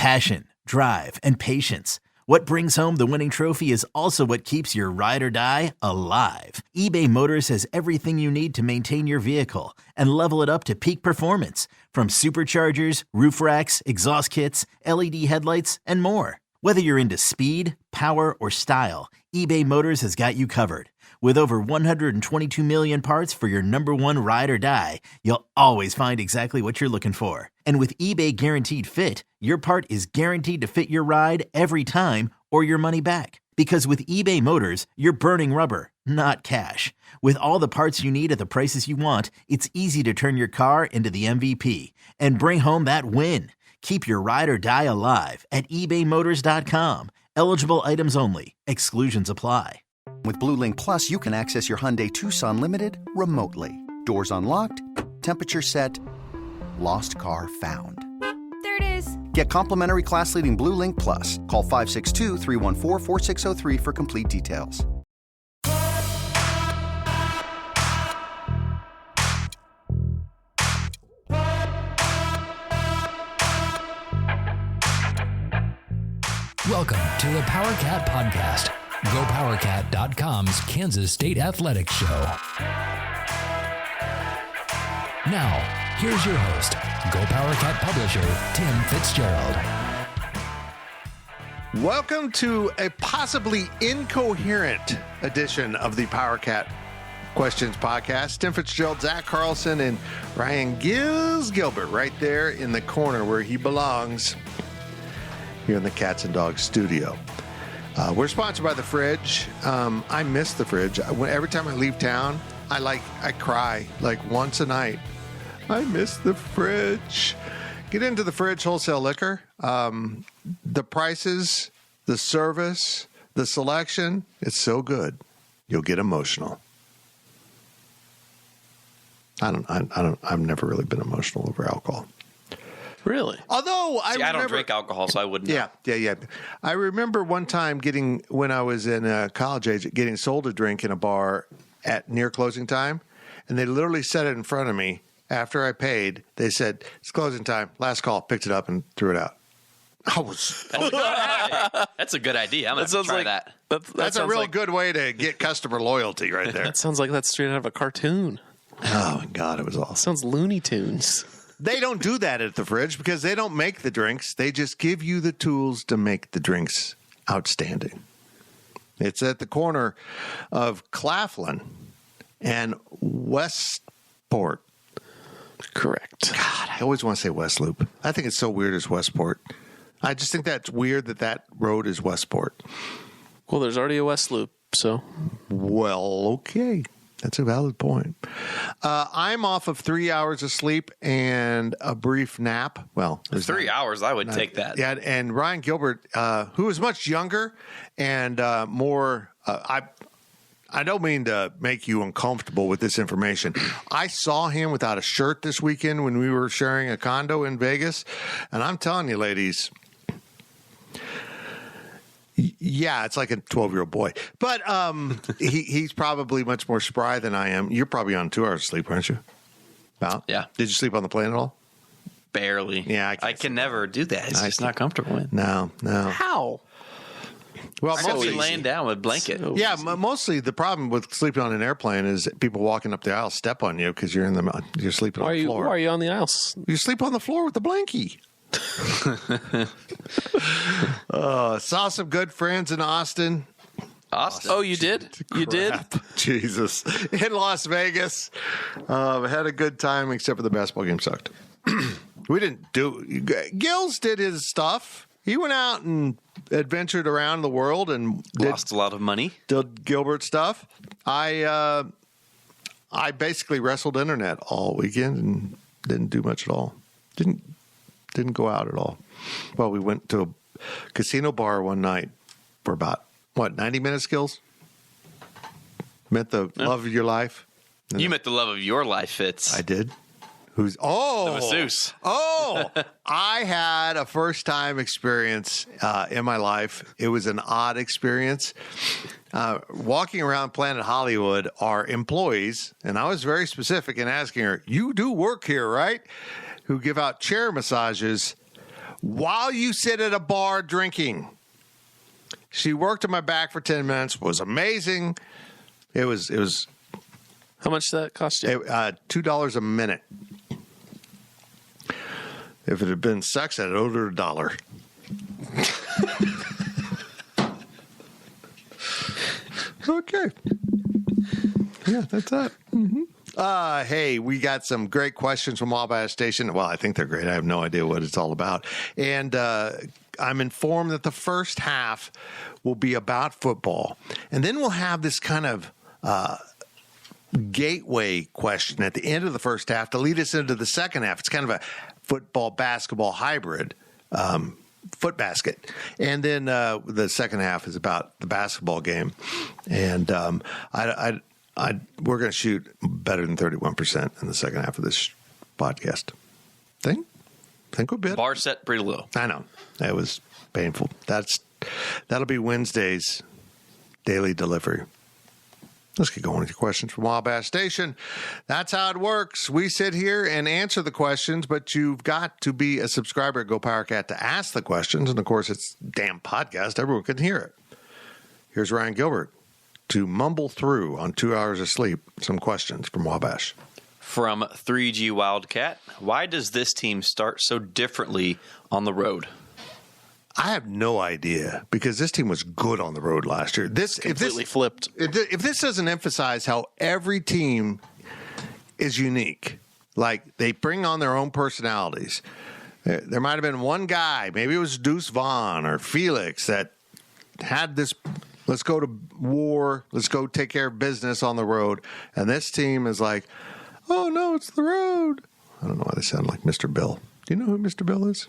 Passion, drive, and patience. What brings home the winning trophy is also what keeps your ride or die alive. eBay Motors has everything you need to maintain your vehicle and level it up to peak performance, from superchargers, roof racks, exhaust kits, LED headlights, and more. Whether you're into speed, power, or style, eBay Motors has got you covered. With over 122 million parts for your number one ride or die, you'll always find exactly what you're looking for. And with eBay Guaranteed Fit, your part is guaranteed to fit your ride every time or your money back. Because with eBay Motors, you're burning rubber, not cash. With all the parts you need at the prices you want, it's easy to turn your car into the MVP and bring home that win. Keep your ride or die alive at ebaymotors.com. Eligible items only. Exclusions apply. With Blue Link Plus, you can access your Hyundai Tucson Limited remotely. Doors unlocked, temperature set, lost car found. There it is. Get complimentary class-leading Blue Link Plus. Call 562-314-4603 for complete details. Welcome to the PowerCat Podcast, GoPowerCat.com's Kansas State Athletics Show. Now, here's your host, GoPowerCat publisher, Tim Fitzgerald. Welcome to a possibly incoherent edition of the PowerCat Questions Podcast. Tim Fitzgerald, Zach Carlson, and Ryan Gilbert right there in the corner where he belongs here in the Cats and Dogs studio. We're sponsored by The Fridge. I miss The Fridge. Every time I leave town, I cry like once a night. I miss The Fridge. Get into The Fridge wholesale liquor. The prices, the service, the selection, it's so good. You'll get emotional. I've never really been emotional over alcohol. Really? Although I don't drink alcohol, so I wouldn't know. Yeah. I remember one time when I was in college age, getting sold a drink in a bar at near closing time, and they literally set it in front of me. After I paid, they said, "It's closing time. Last call." Picked it up and threw it out. That's a good idea. I'm going to try that. That's a real good way to get customer loyalty right there. That sounds like that's straight out of a cartoon. Oh, my God, it was awesome. Sounds Looney Tunes. They don't do that at The Fridge because they don't make the drinks. They just give you the tools to make the drinks outstanding. It's at the corner of Claflin and Westport. Correct. God, I always want to say West Loop. I think it's so weird as Westport. I just think that's weird that road is Westport. Well, there's already a West Loop, so. Well, okay. That's a valid point. I'm off of 3 hours of sleep and a brief nap. Well, 3 hours, I would take that. Yeah, and Ryan Gilbert, who is much younger and more, I don't mean to make you uncomfortable with this information. I saw him without a shirt this weekend when we were sharing a condo in Vegas, and I'm telling you, ladies, yeah, it's like a 12-year-old boy. But he's probably much more spry than I am. You're probably on 2 hours of sleep, aren't you? About? Yeah. Did you sleep on the plane at all? Barely. Yeah, I can never do that. It's just not comfortable with. No. How? Well, I gotta be laying down with a blanket. Yeah, mostly the problem with sleeping on an airplane is people walking up the aisle step on you because you're sleeping on the floor. Why are you on the aisles? You sleep on the floor with the blankie. Saw some good friends in Austin. Oh, you did? You did? Jesus. In Las Vegas. Had a good time, except for the basketball game sucked. We didn't do... Gills did his stuff. He went out and adventured around the world and lost a lot of money. Did Gilbert stuff. I basically wrestled internet all weekend and didn't do much at all. Didn't go out at all. Well, we went to a casino bar one night for about 90 minutes, Gills? Met the love of your life. You met the love of your life, Fitz. I did. The masseuse. I had a first time experience in my life. It was an odd experience. Walking around Planet Hollywood are employees, and I was very specific in asking her, "You do work here, right?" Who give out chair massages while you sit at a bar drinking. She worked on my back for 10 minutes. Was amazing. It was How much did that cost you? $2 a minute. If it had been sex, I'd owed her $1. Okay. Yeah, that's that. Hey, we got some great questions from Wabash Station. Well, I think they're great. I have no idea what it's all about. And I'm informed that the first half will be about football. And then we'll have this kind of gateway question at the end of the first half to lead us into the second half. It's kind of a football-basketball hybrid. Foot basket. And then the second half is about the basketball game. And we're going to shoot better than 31% in the second half of this podcast. Think we're better. Bar set pretty low. I know. It was painful. That'll be Wednesday's daily delivery. Let's get going with your questions from Wabash Station. That's how it works. We sit here and answer the questions, but you've got to be a subscriber at Go Power Cat to ask the questions. And, of course, it's a damn podcast. Everyone can hear it. Here's Ryan Gilbert to mumble through on 2 hours of sleep some questions from Wabash. From 3G Wildcat, why does this team start so differently on the road? I have no idea because this team was good on the road last year. Completely flipped. If this doesn't emphasize how every team is unique, like they bring on their own personalities. There might have been one guy, maybe it was Deuce Vaughn or Felix, that had this, let's go to war, let's go take care of business on the road. And this team is like, oh, no, it's the road. I don't know why they sound like Mr. Bill. Do you know who Mr. Bill is?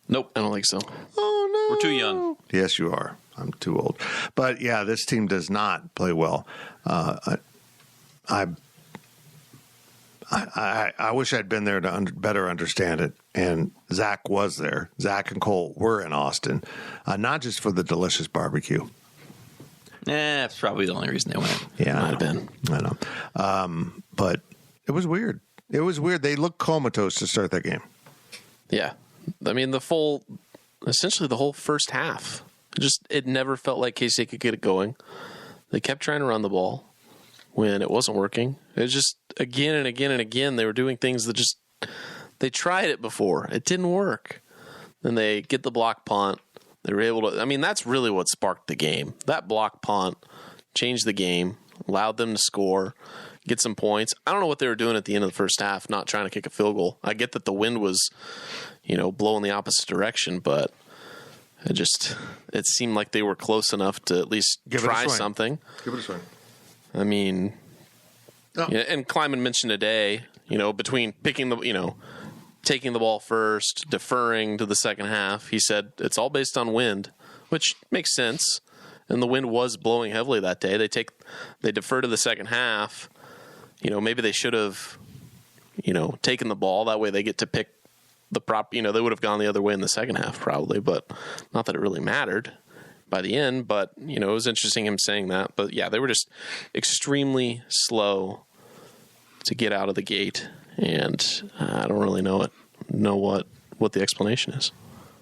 Nope. I don't think so. Oh, no. We're too young. Yes, you are. I'm too old. But, yeah, this team does not play well. I wish I'd been there to better understand it. And Zach was there. Zach and Cole were in Austin, not just for the delicious barbecue. That's probably the only reason they went. Yeah, Might have been. I know. But it was weird. It was weird. They looked comatose to start that game. Yeah. I mean, essentially the whole first half, it never felt like K-State could get it going. They kept trying to run the ball when it wasn't working. It was just again and again and again, they were doing things that they tried it before. It didn't work. Then they get the block punt. They were able to, I mean, that's really what sparked the game. That block punt changed the game, allowed them to score, get some points. I don't know what they were doing at the end of the first half, not trying to kick a field goal. I get that the wind was, blowing the opposite direction, but it seemed like they were close enough to at least try something. Give it a swing. I mean, and Kleiman mentioned today, between taking the ball first, deferring to the second half, he said it's all based on wind, which makes sense. And the wind was blowing heavily that day. They defer to the second half. Maybe they should have, taken the ball. That way they get to pick the prop. They would have gone the other way in the second half probably, but not that it really mattered by the end. But, it was interesting him saying that. But, yeah, they were just extremely slow to get out of the gate. And I don't really know what the explanation is.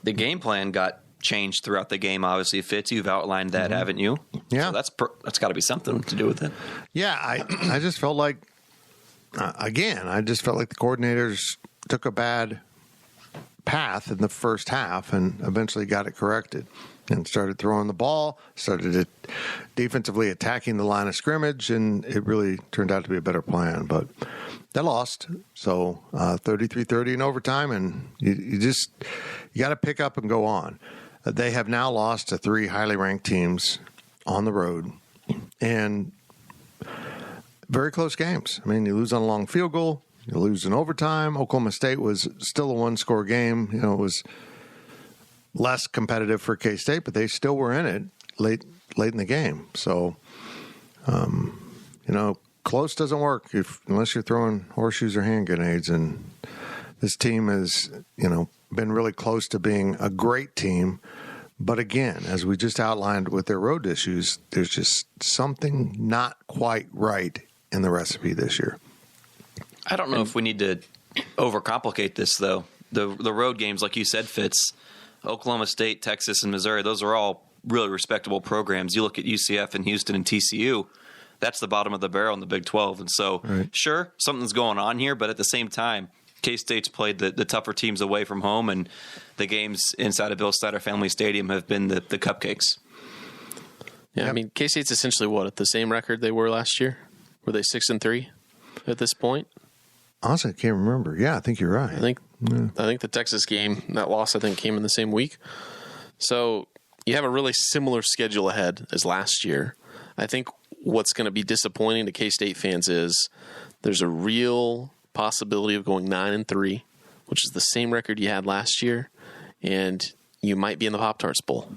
The game plan got changed throughout the game, obviously. Fitz, you've outlined that, haven't you? Yeah. So that's got to be something to do with it. Yeah, I just felt like, the coordinators took a bad path in the first half and eventually got it corrected and started throwing the ball, started defensively attacking the line of scrimmage, and it really turned out to be a better plan. But they lost, so 33-30 in overtime, and you got to pick up and go on. They have now lost to 3 highly ranked teams on the road, and very close games. I mean, you lose on a long field goal, you lose in overtime. Oklahoma State was still a one-score game. It was less competitive for K-State, but they still were in it late in the game. So, close doesn't work unless you're throwing horseshoes or hand grenades. And this team has, been really close to being a great team. But again, as we just outlined with their road issues, there's just something not quite right in the recipe this year. I don't know if we need to overcomplicate this, though. the road games, like you said, Fitz, Oklahoma State, Texas, and Missouri, those are all really respectable programs. You look at UCF and Houston and TCU, that's the bottom of the barrel in the Big 12. And so, sure, something's going on here, but at the same time, K-State's played the tougher teams away from home, and the games inside of Bill Snyder Family Stadium have been the cupcakes. Yeah, I mean, K-State's essentially at the same record they were last year? Were they 6-3 at this point? Honestly, I can't remember. Yeah, I think you're right. I think the Texas game, that loss, I think, came in the same week. So you have a really similar schedule ahead as last year. I think what's going to be disappointing to K-State fans is there's a real possibility of going 9-3, which is the same record you had last year, and you might be in the Pop-Tarts Bowl.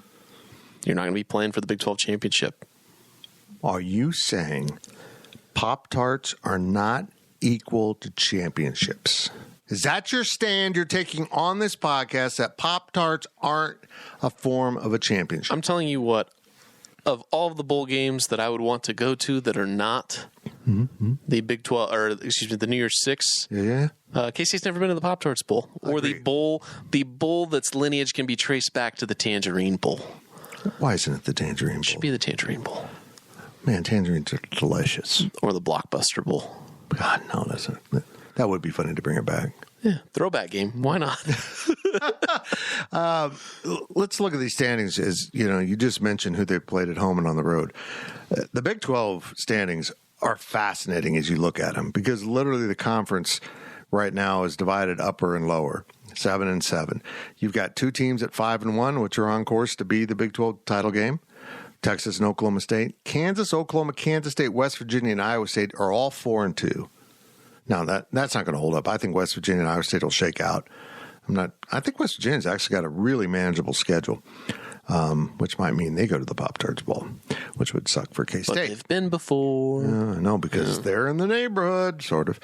You're not going to be playing for the Big 12 championship. Are you saying Pop-Tarts are not equal to championships? Is that your stand you're taking on this podcast, that Pop-Tarts aren't a form of a championship? I'm telling you what, of all of the bowl games that I would want to go to that are not the Big 12, or excuse me, the New Year's Six, K-State's never been to the Pop-Tarts Bowl, or the bowl that's lineage can be traced back to the Tangerine Bowl. Why isn't it the Tangerine Bowl? It should be the Tangerine Bowl. Man, tangerines are delicious. Or the Blockbuster Bowl. God, no, that would be funny to bring it back. Yeah, throwback game. Why not? Let's look at these standings. As you just mentioned who they played at home and on the road. The Big 12 standings are fascinating as you look at them, because literally the conference right now is divided upper and lower, 7 and 7. You've got two teams at 5 and 1, which are on course to be the Big 12 title game. Texas and Oklahoma State. Kansas, Oklahoma, Kansas State, West Virginia, and Iowa State are all 4 and 2. Now that's not going to hold up. I think West Virginia and Iowa State will shake out. I think West Virginia's actually got a really manageable schedule, which might mean they go to the Pop-Tarts Bowl, which would suck for K-State. But they've been before. No, because they're in the neighborhood, sort of.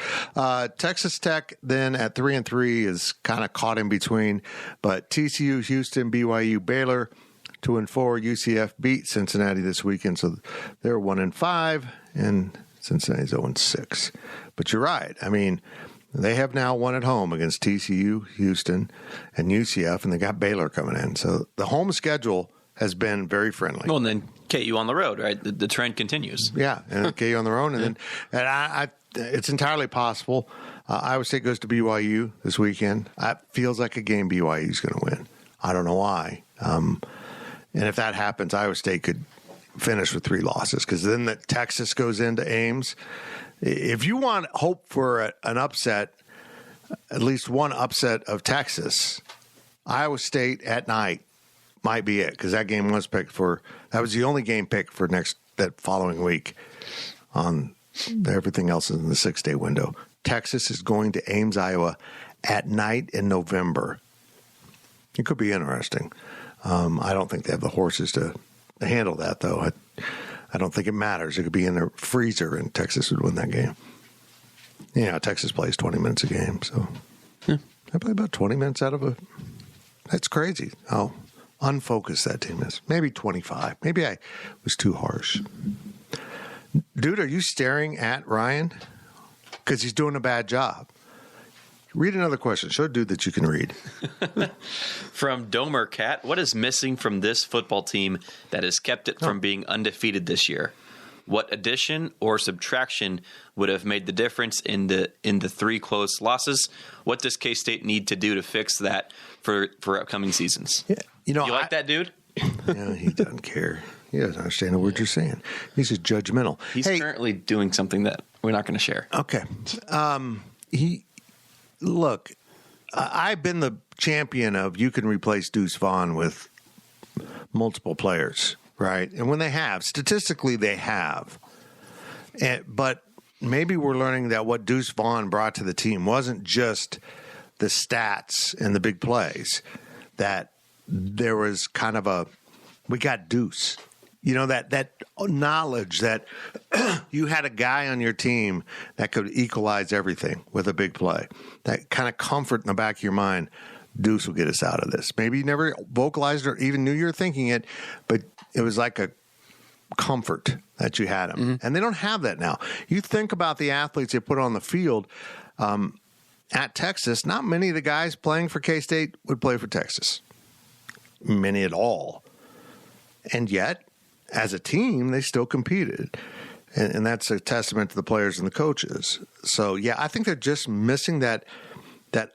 Texas Tech then at 3 and 3 is kind of caught in between, but TCU, Houston, BYU, Baylor 2 and 4. UCF beat Cincinnati this weekend, so they're 1 and 5, and Cincinnati's 0 and 6. But you're right. I mean, they have now won at home against TCU, Houston, and UCF, and they got Baylor coming in. So the home schedule has been very friendly. Well, and then KU on the road, right? The trend continues. Yeah, and KU on their own. And then it's entirely possible Iowa State goes to BYU this weekend. It feels like a game BYU's going to win. I don't know why. And if that happens, Iowa State could finish with 3 losses, because then Texas goes into Ames. If you want hope for an upset, at least one upset of Texas, Iowa State at night might be it, because that game was picked that was the only game picked for that following week. Everything else is in the 6-day window. Texas is going to Ames, Iowa at night in November. It could be interesting. I don't think they have the horses to handle that, though. I don't think it matters. It could be in a freezer, and Texas would win that game. Texas plays 20 minutes a game, so I play about 20 minutes out of a. That's crazy how unfocused that team is. Maybe 25. Maybe I was too harsh. Dude, are you staring at Ryan? Because he's doing a bad job. Read another question. Show a dude that you can read. From Domer Cat, what is missing from this football team that has kept it from being undefeated this year? What addition or subtraction would have made the difference in the 3 close losses? What does K-State need to do to fix that for upcoming seasons? Yeah, you like that dude? No, he doesn't care. He doesn't understand a word you're saying. He's just judgmental. He's currently doing something that we're not going to share. Okay. Look, I've been the champion of you can replace Deuce Vaughn with multiple players, right? And when they have, statistically they have. But maybe we're learning that what Deuce Vaughn brought to the team wasn't just the stats and the big plays, that there was kind of we got Deuce. That knowledge that you had a guy on your team that could equalize everything with a big play. That kind of comfort in the back of your mind, Deuce will get us out of this. Maybe you never vocalized or even knew you were thinking it, but it was like a comfort that you had him. Mm-hmm. And they don't have that now. You think about the athletes they put on the field, and at Texas, not many of the guys playing for K-State would play for Texas. Many at all. And yet, as a team, they still competed. And that's a testament to the players and the coaches. So, yeah, I think they're just missing that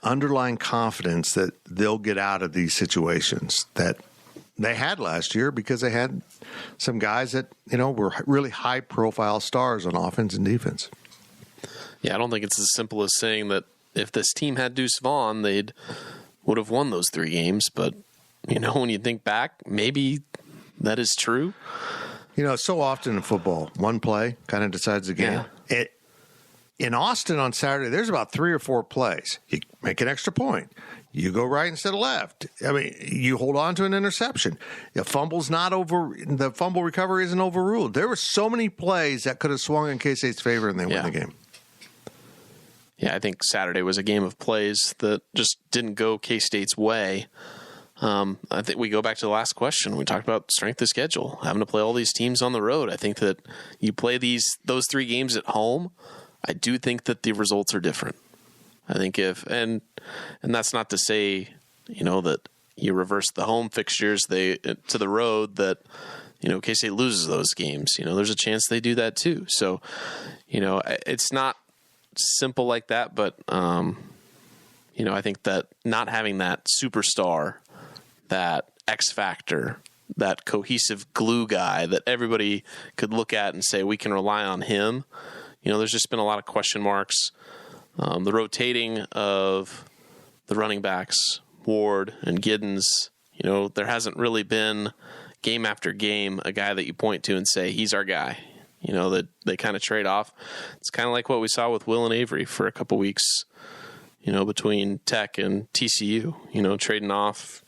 underlying confidence that they'll get out of these situations that they had last year because they had some guys that, were really high-profile stars on offense and defense. Yeah, I don't think it's as simple as saying that if this team had Deuce Vaughn, would have won those 3 games. But, when you think back, maybe that is true. So often in football, one play kind of decides the game. Yeah. In Austin on Saturday, there's about 3 or 4 plays. You make an extra point. You go right instead of left. I mean, you hold on to an interception. The fumble recovery isn't overruled. There were so many plays that could have swung in K-State's favor and they win the game. Yeah, I think Saturday was a game of plays that just didn't go K-State's way. I think we go back to the last question. We talked about strength of schedule, having to play all these teams on the road. I think that you play those 3 games at home, I do think that the results are different. I think and that's not to say, that you reverse the home fixtures to the road that, K-State loses those games. There's a chance they do that too. So, it's not simple like that, but, I think that not having that superstar, that X factor, that cohesive glue guy that everybody could look at and say, we can rely on him. There's just been a lot of question marks. The rotating of the running backs, Ward and Giddens, there hasn't really been game after game a guy that you point to and say, he's our guy. That they kind of trade off. It's kind of like what we saw with Will and Avery for a couple weeks, between Tech and TCU, trading off,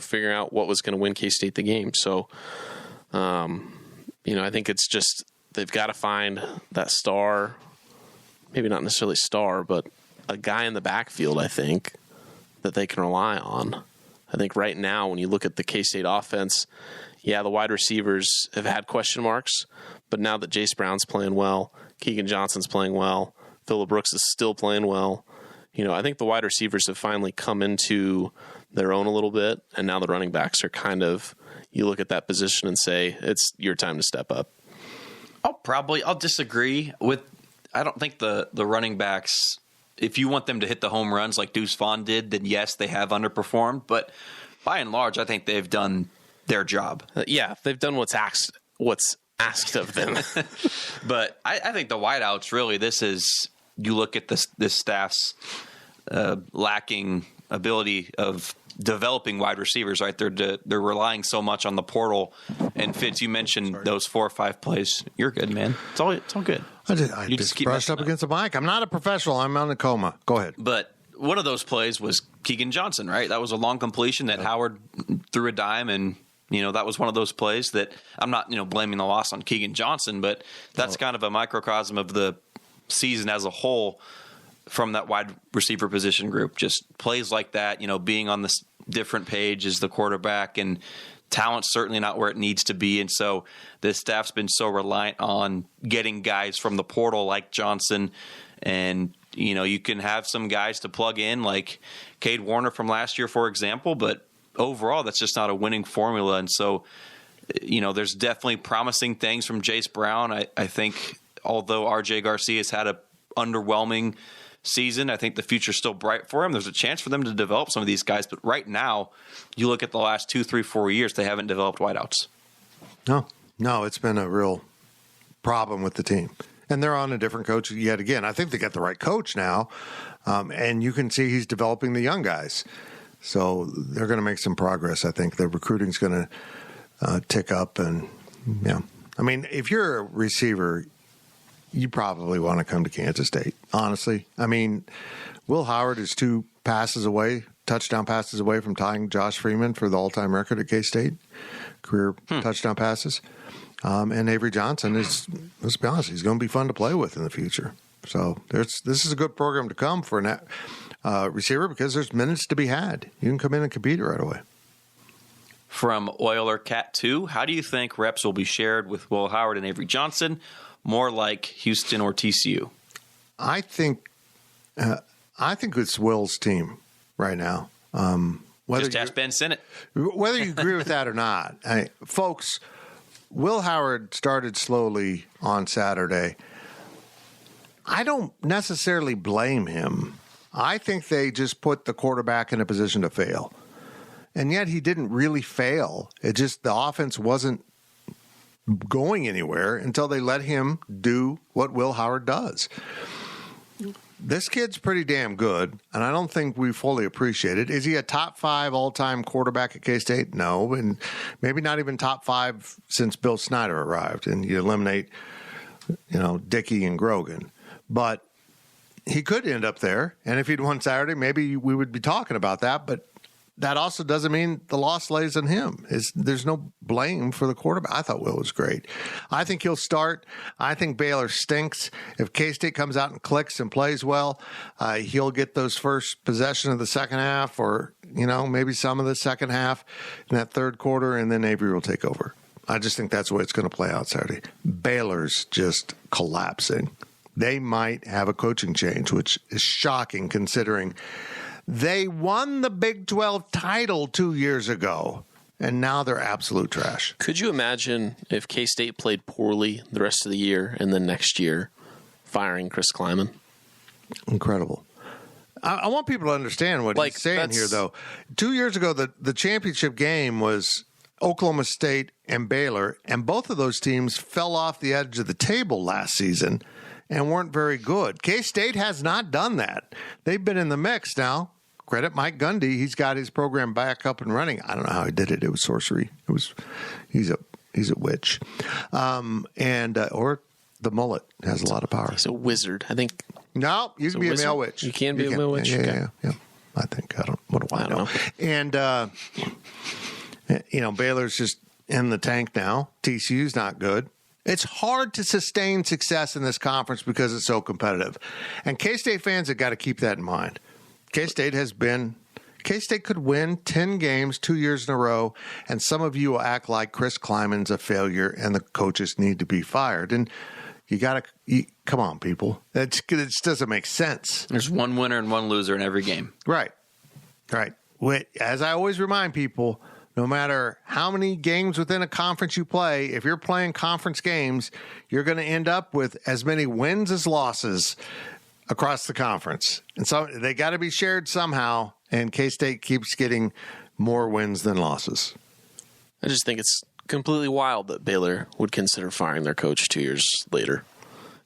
figuring out what was going to win K-State the game. So, I think it's just they've got to find that star, maybe not necessarily star, but a guy in the backfield, I think, that they can rely on. I think right now when you look at the K-State offense, yeah, the wide receivers have had question marks, but now that Jace Brown's playing well, Keegan Johnson's playing well, Phillip Brooks is still playing well, I think the wide receivers have finally come into their own a little bit, and now the running backs are kind of, you look at that position and say, it's your time to step up. I'll disagree with, I don't think the running backs, if you want them to hit the home runs like Deuce Vaughn did, then yes, they have underperformed, but by and large, I think they've done their job. Yeah, they've done what's asked of them. But I think the wideouts, really, you look at this staff's lacking ability of developing wide receivers, right? They're relying so much on the portal. And Fitz, you mentioned those 4 or 5 plays. You're good, man. It's all good. I just keep brushed up against the mic. I'm not a professional. I'm on a coma. Go ahead. But one of those plays was Keegan Johnson, right? That was a long completion that Howard threw a dime, and that was one of those plays that I'm not blaming the loss on Keegan Johnson, but that's kind of a microcosm of the season as a whole from that wide receiver position group. Just plays like that, being on this different page as the quarterback, and talent's certainly not where it needs to be. And so the staff's been so reliant on getting guys from the portal like Johnson, and you can have some guys to plug in like Cade Warner from last year, for example, but overall that's just not a winning formula. And so there's definitely promising things from Jace Brown. I think although RJ Garcia's had a underwhelming season, I think the future's still bright for him. There's a chance for them to develop some of these guys, but right now, you look at the last 2, 3, 4 years, they haven't developed wideouts. No, it's been a real problem with the team. And they're on a different coach yet again. I think they got the right coach now, and you can see he's developing the young guys. So they're going to make some progress. I think the recruiting's going to tick up. And, I mean, if you're a receiver, you probably want to come to Kansas State, honestly. I mean, Will Howard is 2 touchdown passes away from tying Josh Freeman for the all-time record at K-State, career touchdown passes. And Avery Johnson is, let's be honest, he's going to be fun to play with in the future. So this is a good program to come for a receiver because there's minutes to be had. You can come in and compete right away. From Oiler Cat 2, how do you think reps will be shared with Will Howard and Avery Johnson? More like Houston or TCU? I think I think it's Will's team right now. Just ask Ben Sinnott. Whether you agree with that or not, folks, Will Howard started slowly on Saturday. I don't necessarily blame him. I think they just put the quarterback in a position to fail. And yet he didn't really fail. It just, the offense wasn't going anywhere until they let him do what Will Howard does. This kid's pretty damn good, and I don't think we fully appreciate it. Is he a top 5 all-time quarterback at K-State? No, and maybe not even top 5 since Bill Snyder arrived, and you eliminate, Dickey and Grogan. But he could end up there, and if he'd won Saturday, maybe we would be talking about that, but that also doesn't mean the loss lays on him. There's no blame for the quarterback. I thought Will was great. I think he'll start. I think Baylor stinks. If K-State comes out and clicks and plays well, he'll get those first possession of the second half or, maybe some of the second half in that third quarter, and then Avery will take over. I just think that's the way it's going to play out Saturday. Baylor's just collapsing. They might have a coaching change, which is shocking considering they won the Big 12 title 2 years ago, and now they're absolute trash. Could you imagine if K-State played poorly the rest of the year and then next year firing Chris Kleiman? Incredible. I want people to understand what he's saying here, though. 2 years ago, the championship game was Oklahoma State and Baylor, and both of those teams fell off the edge of the table last season and weren't very good. K-State has not done that. They've been in the mix now. Credit Mike Gundy. He's got his program back up and running. I don't know how he did it. It was sorcery. He's a witch. Or the mullet has a lot of power. He's a wizard. I think. No, you can be a male witch. You can be a male witch. Yeah. I think. What do I know? And, Baylor's just in the tank now. TCU's not good. It's hard to sustain success in this conference because it's so competitive. And K-State fans have got to keep that in mind. K-State could win 10 games 2 years in a row, and some of you will act like Chris Kleiman's a failure and the coaches need to be fired. And come on, people. It just doesn't make sense. There's one winner and one loser in every game. Right. As I always remind people, no matter how many games within a conference you play, if you're playing conference games, you're going to end up with as many wins as losses across the conference. And so they got to be shared somehow, and K-State keeps getting more wins than losses. I just think it's completely wild that Baylor would consider firing their coach 2 years later.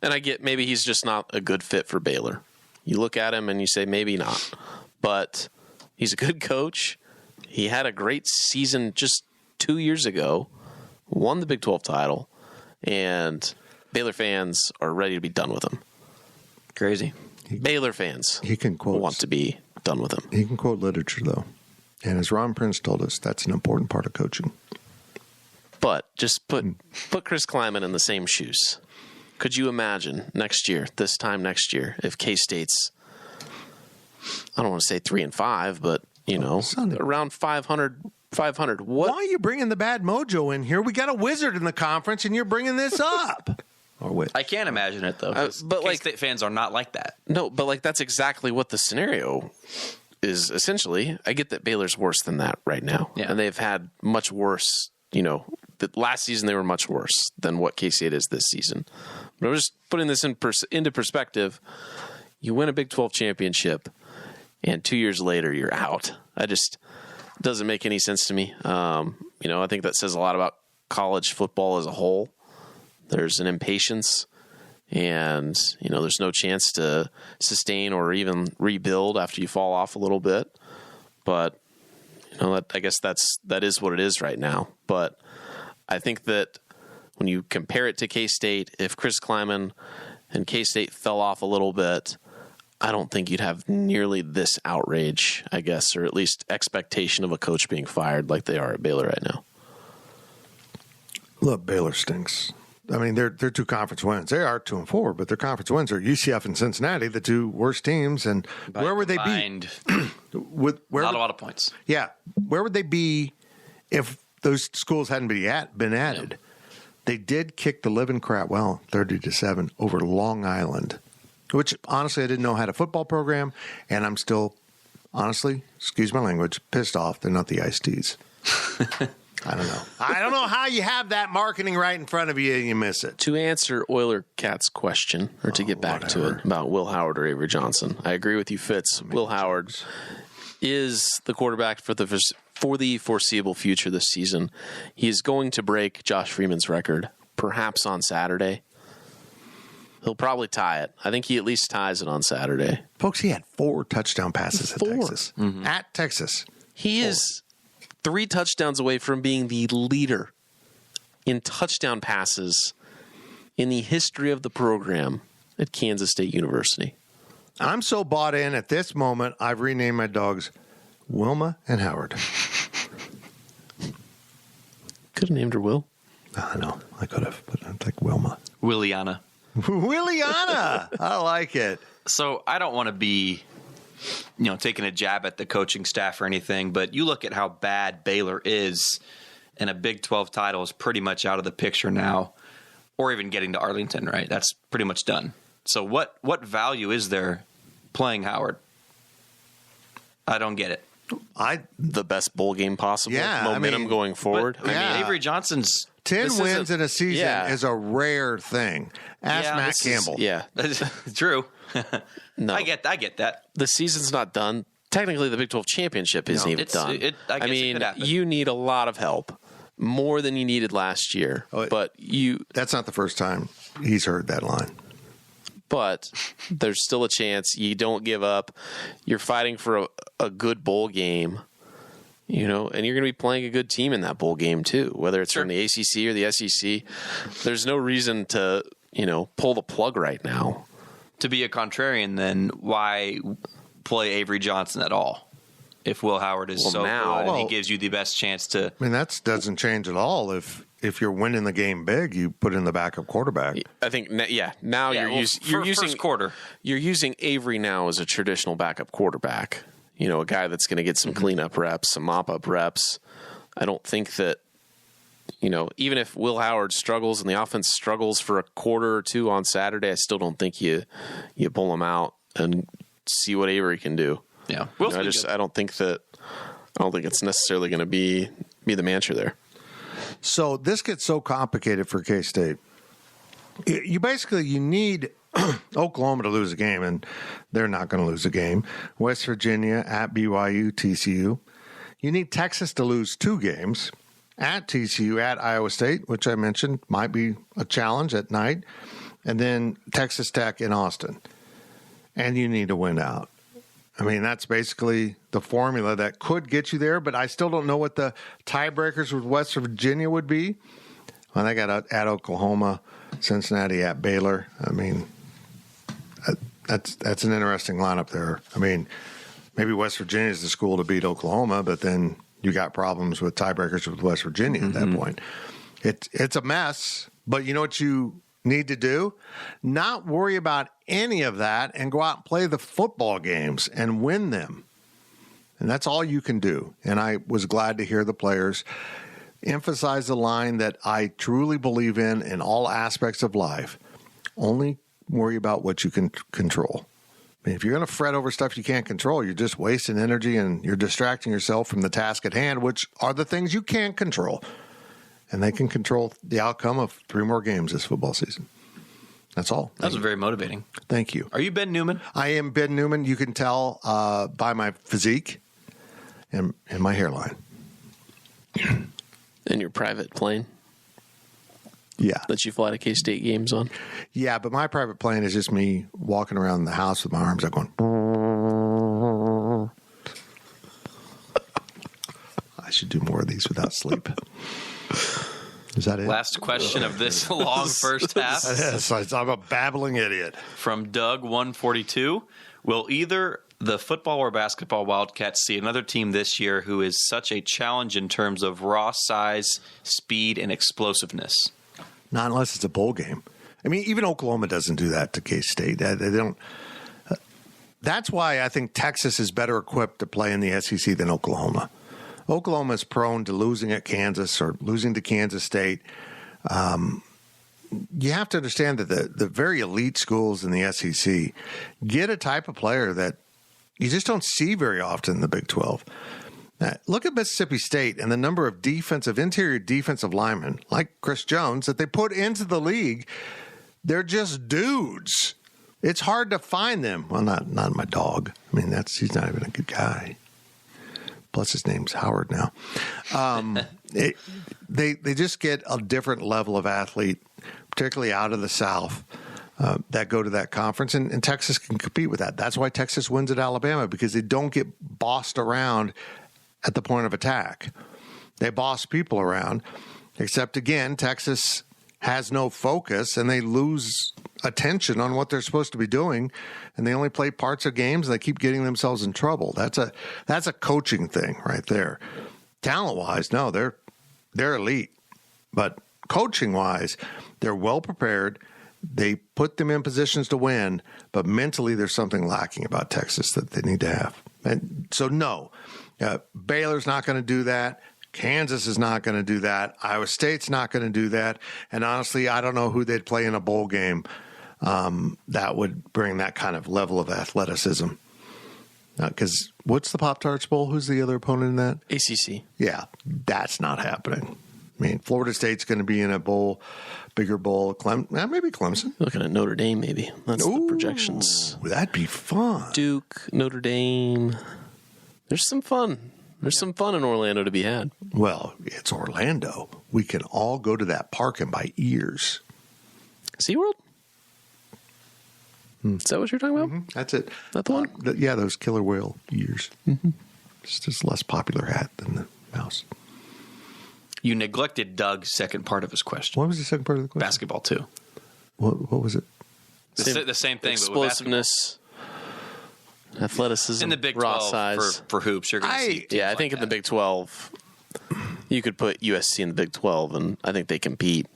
And I get maybe he's just not a good fit for Baylor. You look at him and you say maybe not. But he's a good coach. He had a great season just 2 years ago, won the Big 12 title, and Baylor fans are ready to be done with him. Crazy. Baylor fans want to be done with him. He can quote literature, though. And as Ron Prince told us, that's an important part of coaching. But just put Chris Kleiman in the same shoes. Could you imagine this time next year, if K-State's, I don't want to say 3-5, but, around 500. What? Why are you bringing the bad mojo in here? We got a wizard in the conference, and you're bringing this up. I can't imagine it, though. But K-State fans are not like that. No, but that's exactly what the scenario is, essentially. I get that Baylor's worse than that right now. Yeah. And they've had much worse, last season they were much worse than what K-State is this season. But I'm just putting this into perspective. You win a Big 12 championship, and 2 years later you're out. It doesn't make any sense to me. I think that says a lot about college football as a whole. There's an impatience, and there's no chance to sustain or even rebuild after you fall off a little bit. But I guess that is what it is right now. But I think that when you compare it to K-State, if Chris Kleiman and K-State fell off a little bit, I don't think you'd have nearly this outrage, I guess, or at least expectation of a coach being fired like they are at Baylor right now. Look, Baylor stinks. I mean, they're 2 conference wins. They are 2-4, but their conference wins are UCF and Cincinnati, the 2 worst teams. And where would they be? Not a lot of points. Yeah. Where would they be if those schools hadn't been added? Yep. They did kick the living crap, 30-7 over Long Island which honestly I didn't know had a football program, and I'm still, honestly, excuse my language, pissed off they're not the Iced Teas. I don't know. I don't know how you have that marketing right in front of you and you miss it. To answer Oiler Cat's question, or to get back to it about Will Howard or Avery Johnson, I agree with you, Fitz. Will Howard is the quarterback for the foreseeable future this season. He is going to break Josh Freeman's record, perhaps on Saturday. He'll probably tie it. I think he at least ties it on Saturday. Folks, he had 4 touchdown passes at Texas. Mm-hmm. At Texas. He is 3 touchdowns away from being the leader in touchdown passes in the history of the program at Kansas State University. I'm so bought in at this moment, I've renamed my dogs Wilma and Howard. Could have named her Will. I know, I could have, but I'm like Wilma. Williana. Williana! I like it. So I don't want to be, taking a jab at the coaching staff or anything, but you look at how bad Baylor is, and a Big 12 title is pretty much out of the picture now, or even getting to Arlington, right? That's pretty much done. So what value is there playing Howard? I don't get it. The best bowl game possible. Yeah, momentum going forward. I mean, Avery Johnson's 10 wins in a season is a rare thing. Ask Matt Campbell. Yeah, true. No, I get that. The season's not done. Technically, the Big 12 championship isn't even done. I mean, you need a lot of help, more than you needed last year. That's not the first time he's heard that line. But there's still a chance. You don't give up. You're fighting for a good bowl game, and you're going to be playing a good team in that bowl game too, whether it's from the ACC or the SEC. There's no reason to, pull the plug right now. To be a contrarian, then why play Avery Johnson at all? If Will Howard is good and he gives you the best chance to... I mean, that doesn't change at all. If you're winning the game big, you put in the backup quarterback. I think, now you're using first quarter. You're using Avery now as a traditional backup quarterback. A guy that's going to get some cleanup reps, some mop-up reps. I don't think that, even if Will Howard struggles and the offense struggles for a quarter or two on Saturday, I still don't think you pull him out and see what Avery can do. Yeah, I don't think it's necessarily going to be the mantra there. So this gets so complicated for K-State. You need Oklahoma to lose a game, and they're not going to lose a game. West Virginia at BYU, TCU. You need Texas to lose 2 games at TCU, at Iowa State, which I mentioned might be a challenge at night, and then Texas Tech in Austin. And you need to win out. I mean, that's basically the formula that could get you there, but I still don't know what the tiebreakers with West Virginia would be. Well, they got at Oklahoma, Cincinnati at Baylor. I mean, that's an interesting lineup there. I mean, maybe West Virginia is the school to beat Oklahoma, but then you got problems with tiebreakers with West Virginia at that point. It's a mess, but you know what you need to do? Not worry about any of that and go out and play the football games and win them. And that's all you can do. And I was glad to hear the players emphasize the line that I truly believe in all aspects of life. Only worry about what you can control. I mean, if you're going to fret over stuff you can't control, you're just wasting energy and you're distracting yourself from the task at hand, which are the things you can control. And they can control the outcome of 3 more games this football season. That's all. That was very motivating. Thank you. Are you Ben Newman? I am Ben Newman. You can tell by my physique and my hairline. And your private plane? Yeah. That you fly to K-State games on? Yeah, but my private plane is just me walking around the house with my arms out going... I should do more of these without sleep. Is that it? Last question of this long first half. Yes, I'm a babbling idiot. From Doug 142. Will either the football or basketball Wildcats see another team this year who is such a challenge in terms of raw size, speed, and explosiveness? Not unless it's a bowl game. I mean, even Oklahoma doesn't do that to K-State. They don't. That's why I think Texas is better equipped to play in the SEC than Oklahoma. Oklahoma is prone to losing at Kansas or losing to Kansas State. you have to understand that the very elite schools in the SEC get a type of player that you just don't see very often in the Big 12. Look at Mississippi State and the number of interior defensive linemen like Chris Jones that they put into the league. They're just dudes. It's hard to find them. Well, not my dog. I mean, he's not even a good guy. Plus, his name's Howard now. They just get a different level of athlete, particularly out of the South, that go to that conference, and Texas can compete with that. That's why Texas wins at Alabama, because they don't get bossed around at the point of attack. They boss people around, except, again, Texas has no focus, and they lose attention on what they're supposed to be doing, and they only play parts of games, and they keep getting themselves in trouble. That's a coaching thing right there. Talent-wise, no, they're elite, but coaching-wise, they're well prepared. They put them in positions to win, but mentally there's something lacking about Texas that they need to have. And so, no, Baylor's not going to do that. Kansas is not going to do that. Iowa State's not going to do that. And honestly, I don't know who they'd play in a bowl game that would bring that kind of level of athleticism. Because what's the Pop-Tarts Bowl? Who's the other opponent in that? ACC. Yeah, that's not happening. I mean, Florida State's going to be in a bowl, bigger bowl. Maybe Clemson. Looking at Notre Dame, maybe. That's the projections. That'd be fun. Duke, Notre Dame. There's some fun. There's some fun in Orlando to be had. Well, it's Orlando. We can all go to that park and buy ears. SeaWorld? Is that what you're talking about? Mm-hmm. That's it. That the one? Yeah, those killer whale ears. Mm-hmm. It's just a less popular hat than the mouse. You neglected Doug's second part of his question. What was the second part of the question? Basketball, too. What was it? The same thing. Explosiveness. Athleticism, in the Big raw 12 size for hoops. You're going to see teams I think in the Big 12, you could put USC in the Big 12, and I think they compete.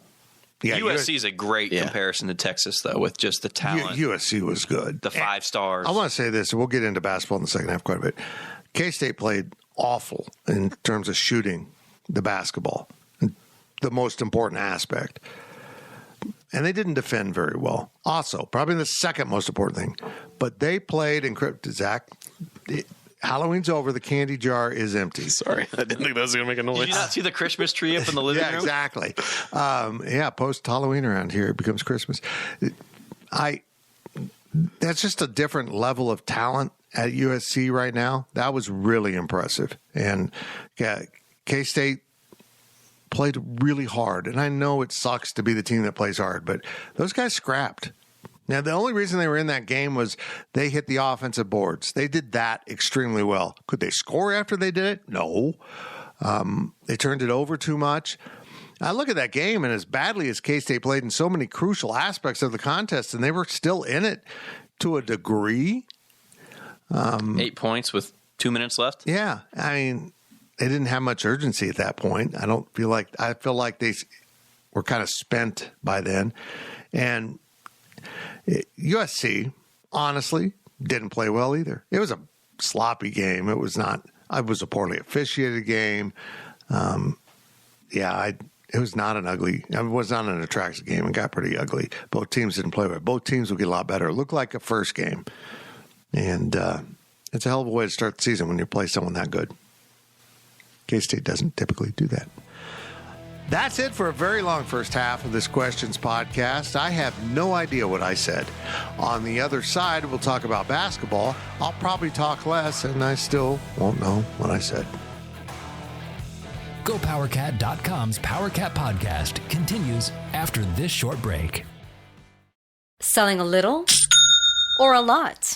Yeah, USC is a great comparison to Texas, though, with just the talent. USC was good. The 5 stars. I want to say this, and we'll get into basketball in the second half quite a bit. K-State played awful in terms of shooting the basketball, the most important aspect. And they didn't defend very well. Also, probably the second most important thing. But they played encrypted. Zach, Halloween's over. The candy jar is empty. Sorry, I didn't think that was going to make a noise. Did you not see the Christmas tree up in the living room? Yeah, exactly. Post Halloween around here, it becomes Christmas. That's just a different level of talent at USC right now. That was really impressive. And K-State played really hard. And I know it sucks to be the team that plays hard, but those guys scrapped. Now, the only reason they were in that game was they hit the offensive boards. They did that extremely well. Could they score after they did it? No. They turned it over too much. I look at that game, and as badly as K-State played in so many crucial aspects of the contest, and they were still in it to a degree. 8 points with 2 minutes left? Yeah. I mean, they didn't have much urgency at that point. I feel like they were kind of spent by then. And USC, honestly, didn't play well either. It was a sloppy game. It was a poorly officiated game. It was not an attractive game. It got pretty ugly. Both teams didn't play well. Both teams will get a lot better. It looked like a first game. And it's a hell of a way to start the season when you play someone that good. K-State doesn't typically do that. That's it for a very long first half of this Questions podcast. I have no idea what I said. On the other side, we'll talk about basketball. I'll probably talk less, and I still won't know what I said. GoPowerCat.com's PowerCat podcast continues after this short break. Selling a little or a lot?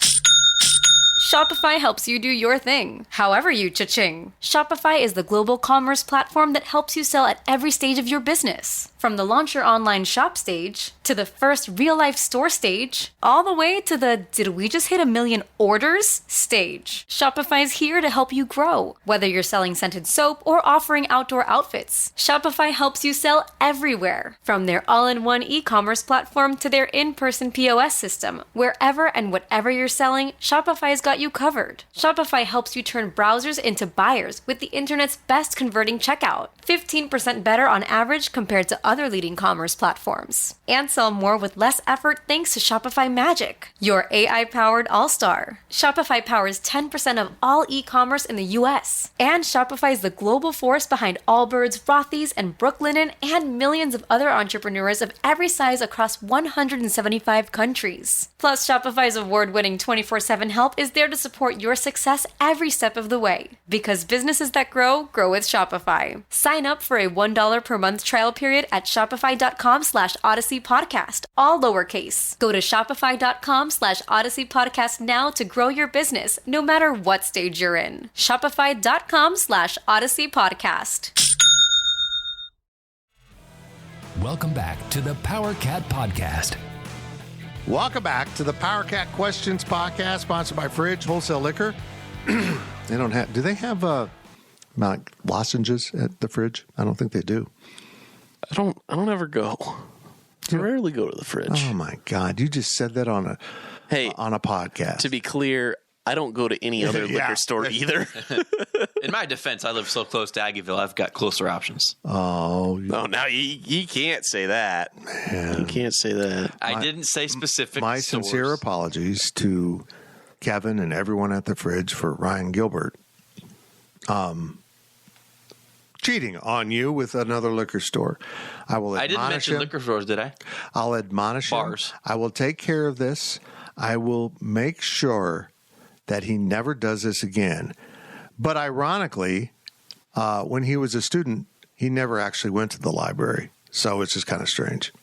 Shopify helps you do your thing, however you cha-ching. Shopify is the global commerce platform that helps you sell at every stage of your business. From the launch your online shop stage, to the first real-life store stage, all the way to the did we just hit 1 million orders stage. Shopify is here to help you grow. Whether you're selling scented soap or offering outdoor outfits, Shopify helps you sell everywhere. From their all-in-one e-commerce platform to their in-person POS system, wherever and whatever you're selling, Shopify's got you covered. Shopify helps you turn browsers into buyers with the internet's best converting checkout. 15% better on average compared to other leading commerce platforms. And sell more with less effort thanks to Shopify Magic, your AI-powered all-star. Shopify powers 10% of all e-commerce in the U.S. And Shopify is the global force behind Allbirds, Rothy's, and Brooklinen, and millions of other entrepreneurs of every size across 175 countries. Plus, Shopify's award-winning 24/7 help is there to support your success every step of the way. Because businesses that grow with Shopify. Sign up for a $1 per month trial period at shopify.com/Odyssey Podcast, all lowercase. Go to shopify.com/Odyssey Podcast now to grow your business, no matter what stage you're in. Shopify.com/Odyssey Podcast. Welcome back to the Power Cat Podcast. Welcome back to the Power Cat Questions Podcast, sponsored by Fridge Wholesale Liquor. They don't have. Do they have like lozenges at the Fridge? I don't think they do. I don't ever go. I rarely go to the Fridge. Oh my God! You just said that on a podcast. To be clear, I don't go to any other liquor store either. In my defense, I live so close to Aggieville, I've got closer options. No, now you can't say that. Man. You can't say that. I didn't say specific My stores. sincere apologies to Kevin and everyone at the Fridge for Ryan Gilbert cheating on you with another liquor store. I didn't mention him. liquor stores, did I? I'll admonish Bars. him. I will take care of this. I will make sure that he never does this again. But ironically, when he was a student, he never actually went to the library. So it's just kind of strange.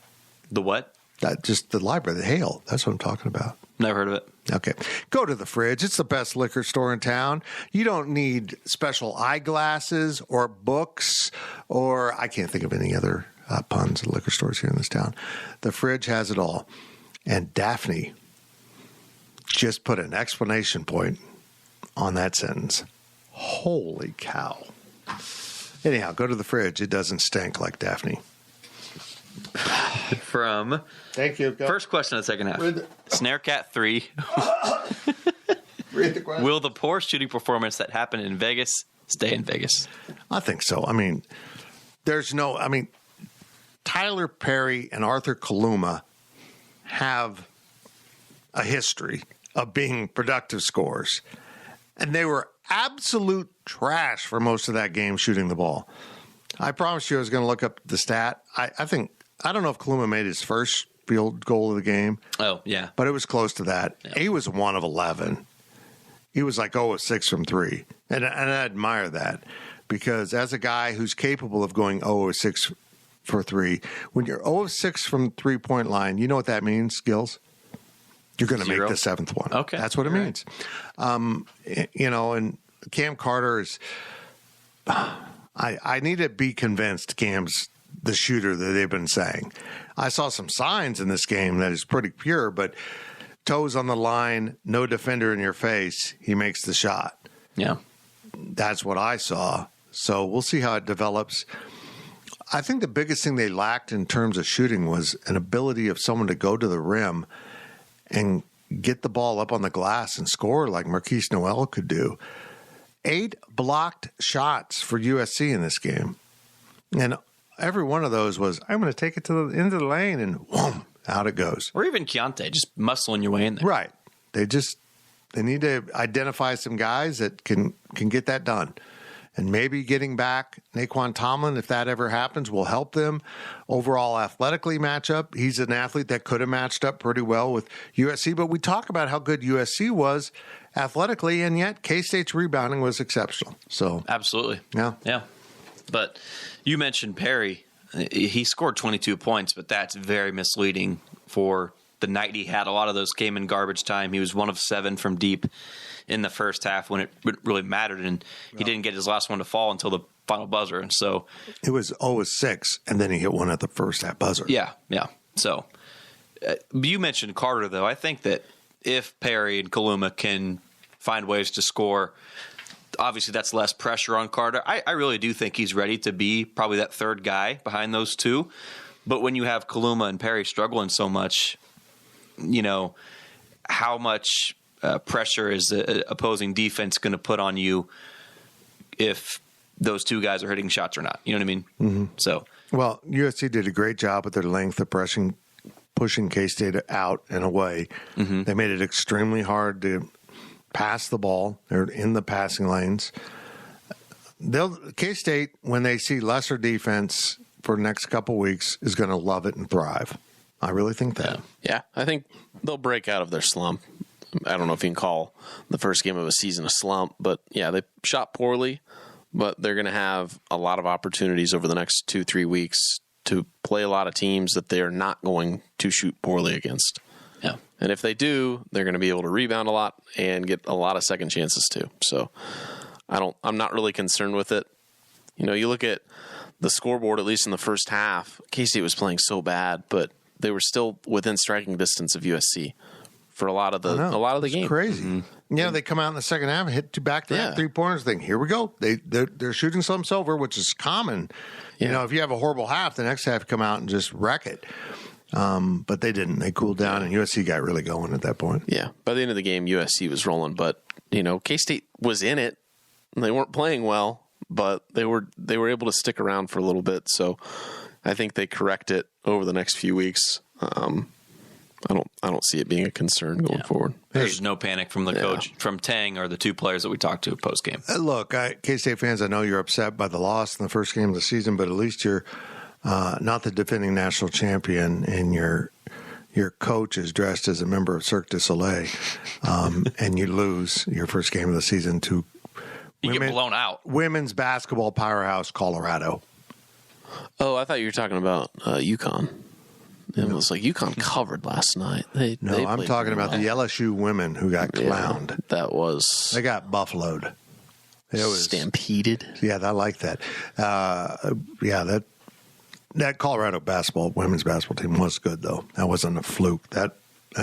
The what? Just the library, the Hale. That's what I'm talking about. Never heard of it. Okay. Go to the Fridge. It's the best liquor store in town. You don't need special eyeglasses or books or I can't think of any other puns at liquor stores here in this town. The Fridge has it all. And Daphne just put an exclamation point on that sentence. Holy cow. Anyhow, go to the Fridge. It doesn't stink like Daphne. From Thank you. Go. First question of the second half. Snare Cat 3. Read the question. Will the poor shooting performance that happened in Vegas stay in Vegas? I think so. Tyler Perry and Arthur Kaluma have a history of being productive scorers. And they were absolute trash for most of that game shooting the ball. I promised you I was going to look up the stat. I don't know if Kaluma made his first field goal of the game. Oh, yeah. But it was close to that. Yeah. He was 1 of 11. He was like 0 of 6 from 3. And I admire that because as a guy who's capable of going 0 of 6 for 3, when you're 0 of 6 from 3-point line, you know what that means, Skills? You're going to make the 7th one. Okay. That's what it means. And Cam Carter is I need to be convinced Cam's the shooter that they've been saying. I saw some signs in this game that is pretty pure, but toes on the line, no defender in your face, he makes the shot. Yeah. That's what I saw. So we'll see how it develops. I think the biggest thing they lacked in terms of shooting was an ability of someone to go to the rim and get the ball up on the glass and score like Marquise Noel could do. 8 blocked shots for USC in this game. And every one of those was, I'm going to take it to the end of the lane, and whoom, out it goes. Or even Keontae, just muscling your way in there. Right. They need to identify some guys that can get that done. And maybe getting back Naquan Tomlin, if that ever happens, will help them overall athletically match up. He's an athlete that could have matched up pretty well with USC. But we talk about how good USC was athletically, and yet K-State's rebounding was exceptional. So absolutely. Yeah. Yeah. But you mentioned Perry. He scored 22 points, but that's very misleading for the night he had. A lot of those came in garbage time. He was 1 of 7 from deep in the first half when it really mattered, and he didn't get his last one to fall until the final buzzer. And so it was 0 of 6, and then he hit one at the first half buzzer. Yeah. So you mentioned Carter, though. I think that if Perry and Kaluma can find ways to score, obviously that's less pressure on Carter. I really do think he's ready to be probably that third guy behind those two. But when you have Kaluma and Perry struggling so much, how much pressure is the opposing defense going to put on you if those two guys are hitting shots or not. You know what I mean? Mm-hmm. So, well, USC did a great job with their length of pushing K-State out and away. Mm-hmm. They made it extremely hard to pass the ball. They're in the passing lanes. K-State, when they see lesser defense for the next couple weeks, is going to love it and thrive. I really think that. Yeah, I think they'll break out of their slump. I don't know if you can call the first game of a season a slump, but yeah, they shot poorly, but they're going to have a lot of opportunities over the next 2-3 weeks to play a lot of teams that they're not going to shoot poorly against. Yeah. And if they do, they're going to be able to rebound a lot and get a lot of second chances too. So I'm not really concerned with it. You know, you look at the scoreboard, at least in the first half, K-State was playing so bad, but they were still within striking distance of USC for a lot of the game. Crazy. Mm-hmm. Yeah, they come out in the second half and hit two back-to-back 3-pointers. Think, here we go. They're shooting some silver, which is common. Yeah. You know, if you have a horrible half, the next half you come out and just wreck it. But they didn't. They cooled down, and USC got really going at that point. Yeah. By the end of the game, USC was rolling, but you know, K-State was in it. They weren't playing well, but they were able to stick around for a little bit. So I think they correct it over the next few weeks. I don't see it being a concern going forward. There's no panic from the coach, from Tang or the two players that we talked to post game. Look, K-State fans, I know you're upset by the loss in the first game of the season, but at least you're not the defending national champion, and your coach is dressed as a member of Cirque du Soleil, and you lose your first game of the season to get blown out. Women's basketball powerhouse Colorado. Oh, I thought you were talking about UConn. It was like UConn covered last night. I'm talking about the LSU women who got clowned. They got buffaloed. It was stampeded. Yeah, I like that. That Colorado women's basketball team was good, though. That wasn't a fluke. That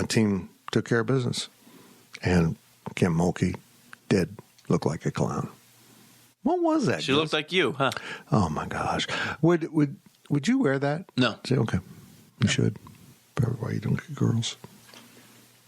team took care of business. And Kim Mulkey did look like a clown. What was that? She looked like you, huh? Oh, my gosh. Would you wear that? No. Okay. You should. Probably why you don't get girls.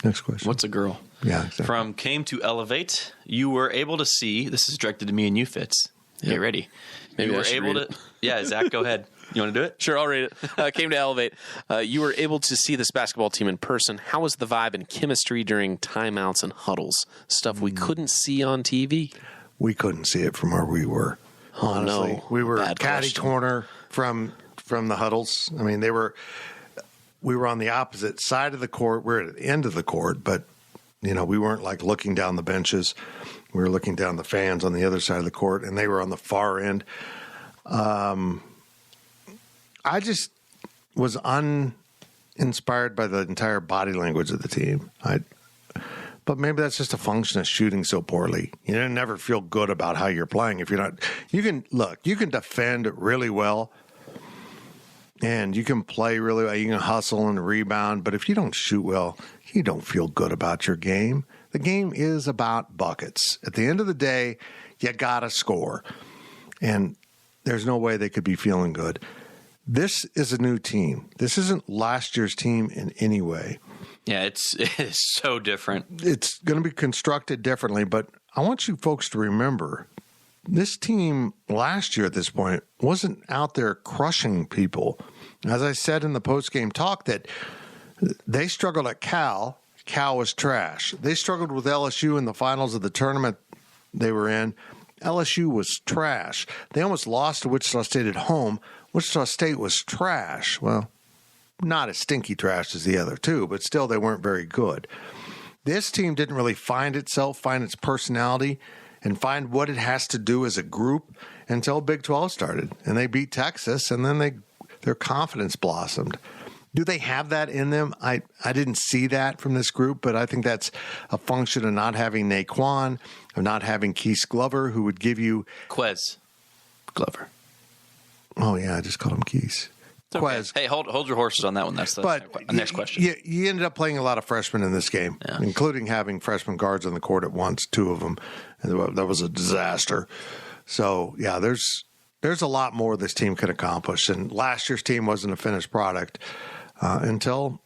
Next question. What's a girl? Yeah, exactly. From Came to Elevate, you were able to see, this is directed to me and you, Fitz. Get ready. Maybe you were able to. Yeah, Zach, go ahead. You want to do it? Sure, I'll read it. Came to Elevate. You were able to see this basketball team in person. How was the vibe and chemistry during timeouts and huddles? Stuff we couldn't see on TV? We couldn't see it from where we were. Honestly. No. We were catty corner from the huddles. I mean, we were on the opposite side of the court. We're at the end of the court, but you know, we weren't like looking down the benches. We were looking down the fans on the other side of the court, and they were on the far end. I just was uninspired by the entire body language of the team. But maybe that's just a function of shooting so poorly. You never feel good about how you're playing if you're not. You can defend really well, and you can play really well. You can hustle and rebound, but if you don't shoot well, you don't feel good about your game. The game is about buckets. At the end of the day, you got to score, and there's no way they could be feeling good. This is a new team. This isn't last year's team in any way. Yeah, it is so different. It's going to be constructed differently, but I want you folks to remember this team last year at this point wasn't out there crushing people. As I said in the post-game talk, that they struggled at Cal. Cal was trash. They struggled with LSU in the finals of the tournament they were in. LSU was trash. They almost lost to Wichita State at home. Wichita State was trash. Well, not as stinky trash as the other two, but still they weren't very good. This team didn't really find its personality, and find what it has to do as a group until Big 12 started. And they beat Texas, and then their confidence blossomed. Do they have that in them? I didn't see that from this group, but I think that's a function of not having Naquan, of not having Keith Glover, who would give you... Quez Glover. Oh, yeah, I just called him Keith. Okay. Hey, hold your horses on that one. That's the next question. You ended up playing a lot of freshmen in this game, including having freshman guards on the court at once, two of them. And that was a disaster. So, yeah, there's a lot more this team can accomplish. And last year's team wasn't a finished product until,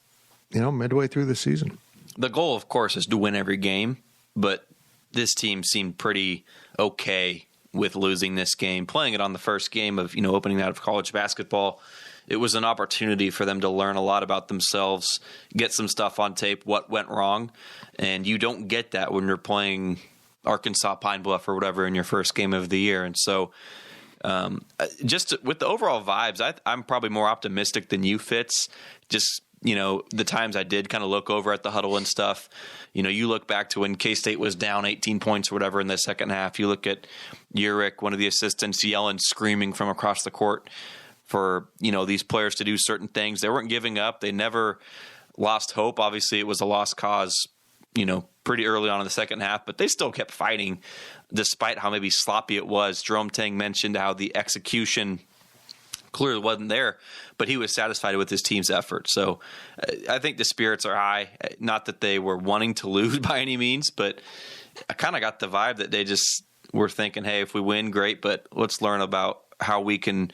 midway through the season. The goal, of course, is to win every game, but this team seemed pretty okay with losing this game, playing it on the first game of, opening night of college basketball. It was an opportunity for them to learn a lot about themselves, get some stuff on tape, what went wrong. And you don't get that when you're playing Arkansas Pine Bluff or whatever in your first game of the year. And so just with the overall vibes, I'm probably more optimistic than you, Fitz. Just, the times I did kind of look over at the huddle and stuff, you look back to when K-State was down 18 points or whatever in the second half. You look at Urick, one of the assistants, yelling, screaming from across the court for, these players to do certain things. They weren't giving up. They never lost hope. Obviously, it was a lost cause, pretty early on in the second half, but they still kept fighting despite how maybe sloppy it was. Jerome Tang mentioned how the execution clearly wasn't there, but he was satisfied with his team's effort. So I think the spirits are high. Not that they were wanting to lose by any means, but I kind of got the vibe that they just were thinking, hey, if we win, great, but let's learn about how we can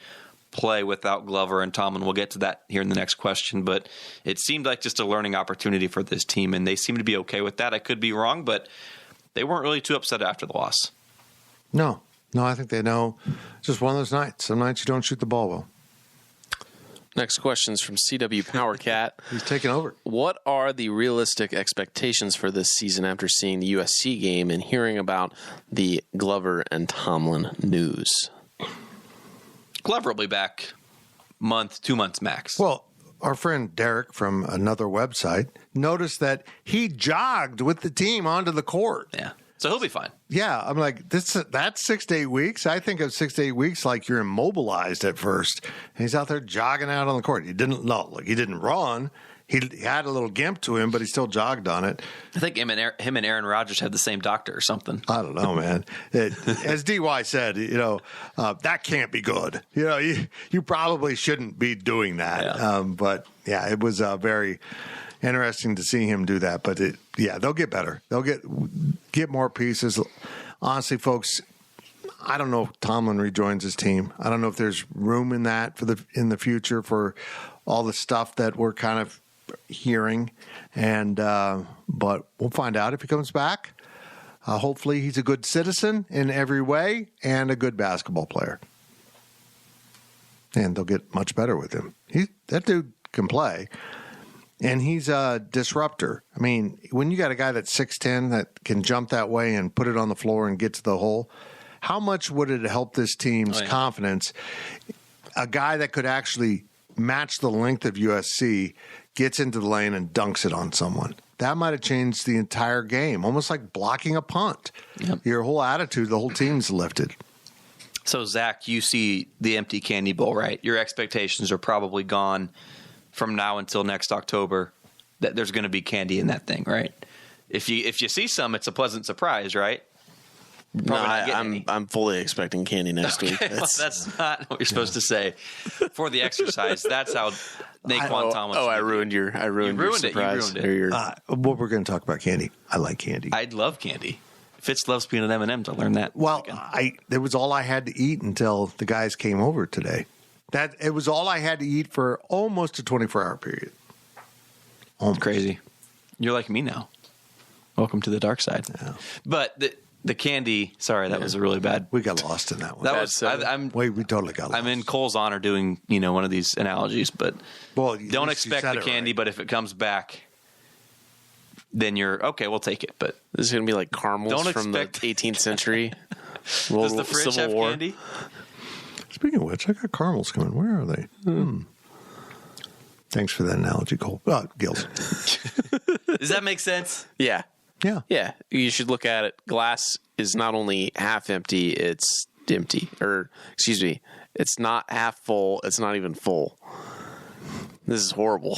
play without Glover and Tomlin. We'll get to that here in the next question, but it seemed like just a learning opportunity for this team, and they seem to be okay with that. I could be wrong, but they weren't really too upset after the loss. No, I think they know. Just one of those nights. Some nights you don't shoot the ball well. Next question is from CW Powercat. He's taking over. What are the realistic expectations for this season after seeing the USC game and hearing about the Glover and Tomlin news? Glover will be back 2 months max. Well, our friend Derek from another website noticed that he jogged with the team onto the court. Yeah. So he'll be fine. Yeah. I'm like, that's 6 to 8 weeks. I think of 6 to 8 weeks like you're immobilized at first. And he's out there jogging out on the court. He didn't run. He had a little gimp to him, but he still jogged on it. I think him and Aaron Rodgers had the same doctor or something. I don't know, man. As DY said, that can't be good. You probably shouldn't be doing that. Yeah. But yeah, it was very interesting to see him do that. But they'll get better. They'll get more pieces. Honestly, folks, I don't know if Tomlin rejoins his team. I don't know if there's room in that in the future for all the stuff that we're kind of hearing, but we'll find out if he comes back. Hopefully he's a good citizen in every way and a good basketball player, and they'll get much better with him. That dude can play, and he's a disruptor. I mean, when you got a guy that's 6'10" that can jump that way and put it on the floor and get to the hole, how much would it help this team's confidence? A guy that could actually match the length of USC gets into the lane and dunks it on someone. That might have changed the entire game, almost like blocking a punt. Yep. Your whole attitude, the whole team's lifted. So, Zach, you see the empty candy bowl, right? Your expectations are probably gone from now until next October that there's going to be candy in that thing, right? If you see some, it's a pleasant surprise, right? No, I'm fully expecting candy next week. Well, that's not what you're supposed to say for the exercise. That's how Naquan Thomas. I ruined your surprise. You ruined it. What we're going to talk about candy. I like candy. I love candy. Fitz loves peanut M&Ms. I learned that. Well, it was all I had to eat until the guys came over today. It was all I had to eat for almost a 24-hour period. Almost. Crazy. You're like me now. Welcome to the dark side. Yeah. But the candy, sorry, that was a really bad. We got lost in that one. We totally got lost. I'm in Cole's honor doing, one of these analogies, but don't expect the candy, but if it comes back, then you're, okay, we'll take it. But this is going to be like caramels from the 18th century. Does the fridge have candy? Speaking of which, I got caramels coming. Where are they? Thanks for that analogy, Cole. Gills. Does that make sense? Yeah. Yeah. Yeah. You should look at it. Glass is not only half empty, it's empty. Or, excuse me, it's not half full, it's not even full. This is horrible.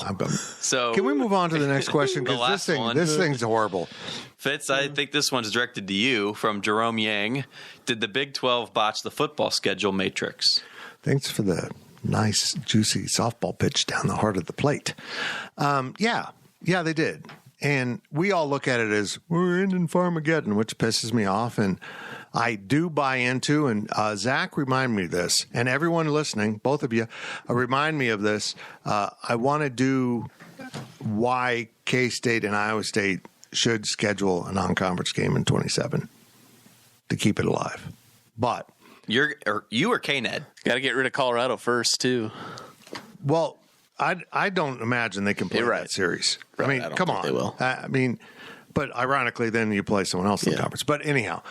So can we move on to the next question? Because this thing's horrible. Fitz, I think this one's directed to you from Jerome Yang. Did the Big 12 botch the football schedule matrix? Thanks for the nice, juicy softball pitch down the heart of the plate. Yeah, they did. And we all look at it as we're ending Farmageddon, which pisses me off. And I do buy into, and Zach, remind me of this. And everyone listening, both of you, remind me of this. I want to do why K-State and Iowa State should schedule a non-conference game in 27 to keep it alive. But you or K-Ned? Got to get rid of Colorado first, too. Well, I don't imagine they can play that series. Right. I mean, come on. They will. I mean, but ironically, then you play someone else in the conference. But anyhow,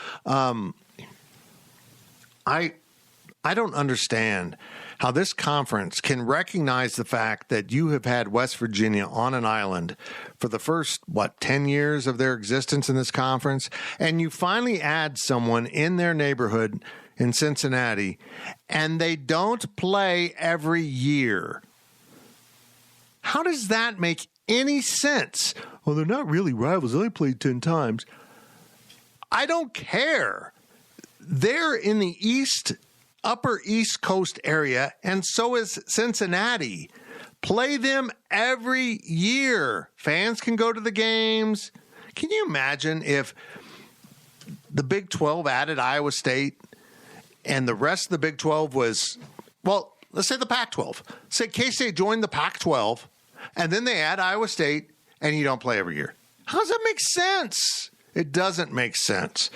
I don't understand how this conference can recognize the fact that you have had West Virginia on an island for the first, 10 years of their existence in this conference, and you finally add someone in their neighborhood in Cincinnati, and they don't play every year. How does that make any sense? Well, they're not really rivals. They only played 10 times. I don't care. They're in the upper East Coast area, and so is Cincinnati. Play them every year. Fans can go to the games. Can you imagine if the Big 12 added Iowa State and the rest of the Big 12 was, well, let's say the Pac-12. Say K-State joined the Pac-12, and then they add Iowa State, and you don't play every year. How does that make sense? It doesn't make sense.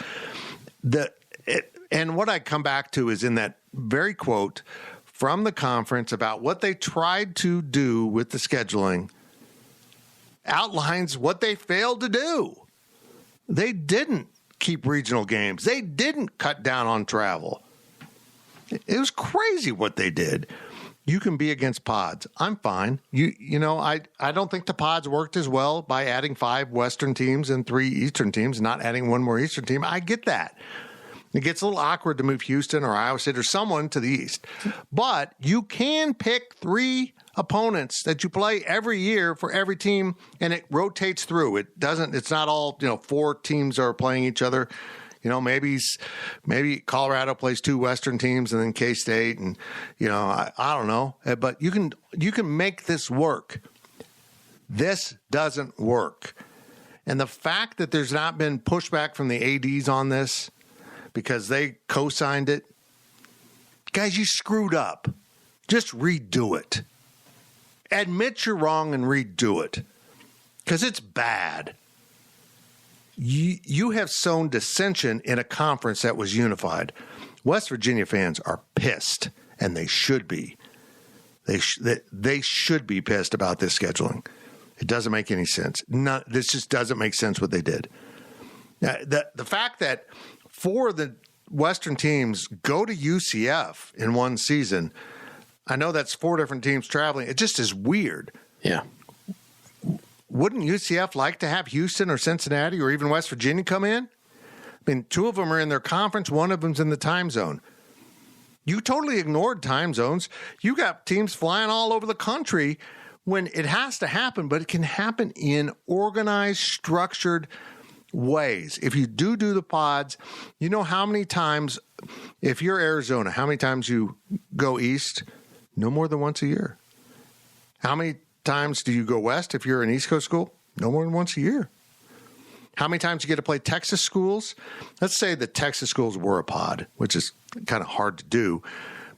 And what I come back to is in that very quote from the conference about what they tried to do with the scheduling outlines what they failed to do. They didn't keep regional games. They didn't cut down on travel. It was crazy what they did. You can be against pods. I'm fine. I don't think the pods worked as well by adding 5 Western teams and 3 Eastern teams, not adding one more Eastern team. I get that. It gets a little awkward to move Houston or Iowa State or someone to the East. But you can pick 3 opponents that you play every year for every team, and it rotates through. It's not all, 4 teams are playing each other. Maybe Colorado plays 2 Western teams and then K-State, and I don't know. But you can make this work. This doesn't work. And the fact that there's not been pushback from the ADs on this because they co-signed it, guys, you screwed up. Just redo it. Admit you're wrong and redo it, because it's bad. You have sown dissension in a conference that was unified. West Virginia fans are pissed, and they should be. They should be pissed about this scheduling. It doesn't make any sense. This just doesn't make sense what they did. Now, the fact that 4 of the Western teams go to UCF in one season, I know that's 4 different teams traveling. It just is weird. Yeah. Wouldn't UCF like to have Houston or Cincinnati or even West Virginia come in? I mean, 2 of them are in their conference. 1 of them's in the time zone. You totally ignored time zones. You got teams flying all over the country when it has to happen, but it can happen in organized, structured ways. If you do the pods, you know how many times, if you're Arizona, how many times you go east? No more than once a year. How many times do you go west if you're an East Coast school? No more than once a year. How many times you get to play Texas schools? Let's say the Texas schools were a pod, which is kind of hard to do.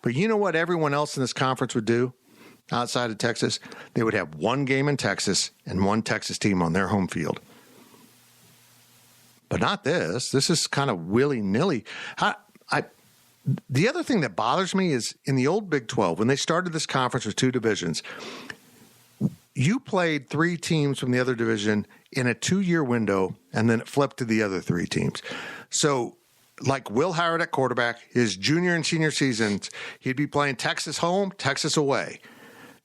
But you know what everyone else in this conference would do outside of Texas? They would have 1 game in Texas and 1 Texas team on their home field. But not this. This is kind of willy-nilly. The other thing that bothers me is in the old Big 12, when they started this conference with 2 divisions, you played 3 teams from the other division in a 2-year window, and then it flipped to the other 3 teams. So, like Will Howard at quarterback, his junior and senior seasons, he'd be playing Texas home, Texas away.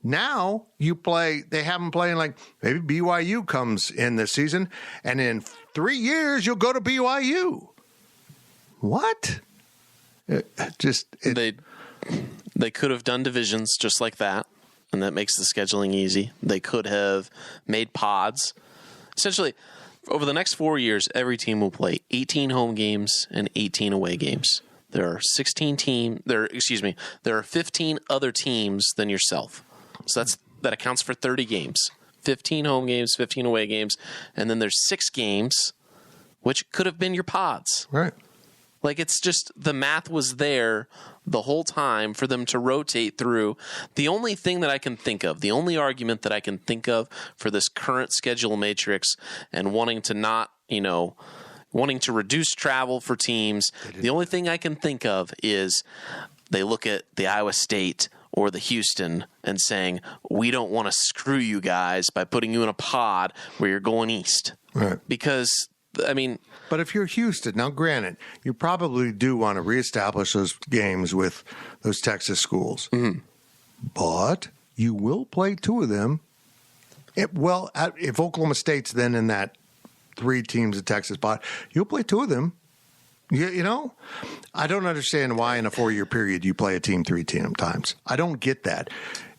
Now they have them playing like maybe BYU comes in this season, and in 3 years you'll go to BYU. What? They could have done divisions just like that, and that makes the scheduling easy. They could have made pods. Essentially, over the next 4 years, every team will play 18 home games and 18 away games. There are 15 other teams than yourself. So that accounts for 30 games. 15 home games, 15 away games, and then there's 6 games, which could have been your pods. Right. Like, it's just the math was there the whole time for them to rotate through. The only thing that I can think of, the only argument that I can think of for this current schedule matrix and wanting to not, wanting to reduce travel for teams. The only thing I can think of is they look at the Iowa State or the Houston and saying, we don't want to screw you guys by putting you in a pod where you're going east. Right. Because, I mean... But if you're Houston, now granted, you probably do want to reestablish those games with those Texas schools. Mm-hmm. But you will play 2 of them. If Oklahoma State's then in that 3 teams of Texas pod, you'll play 2 of them. You know, I don't understand why in a 4-year period you play a team 3 times. I don't get that.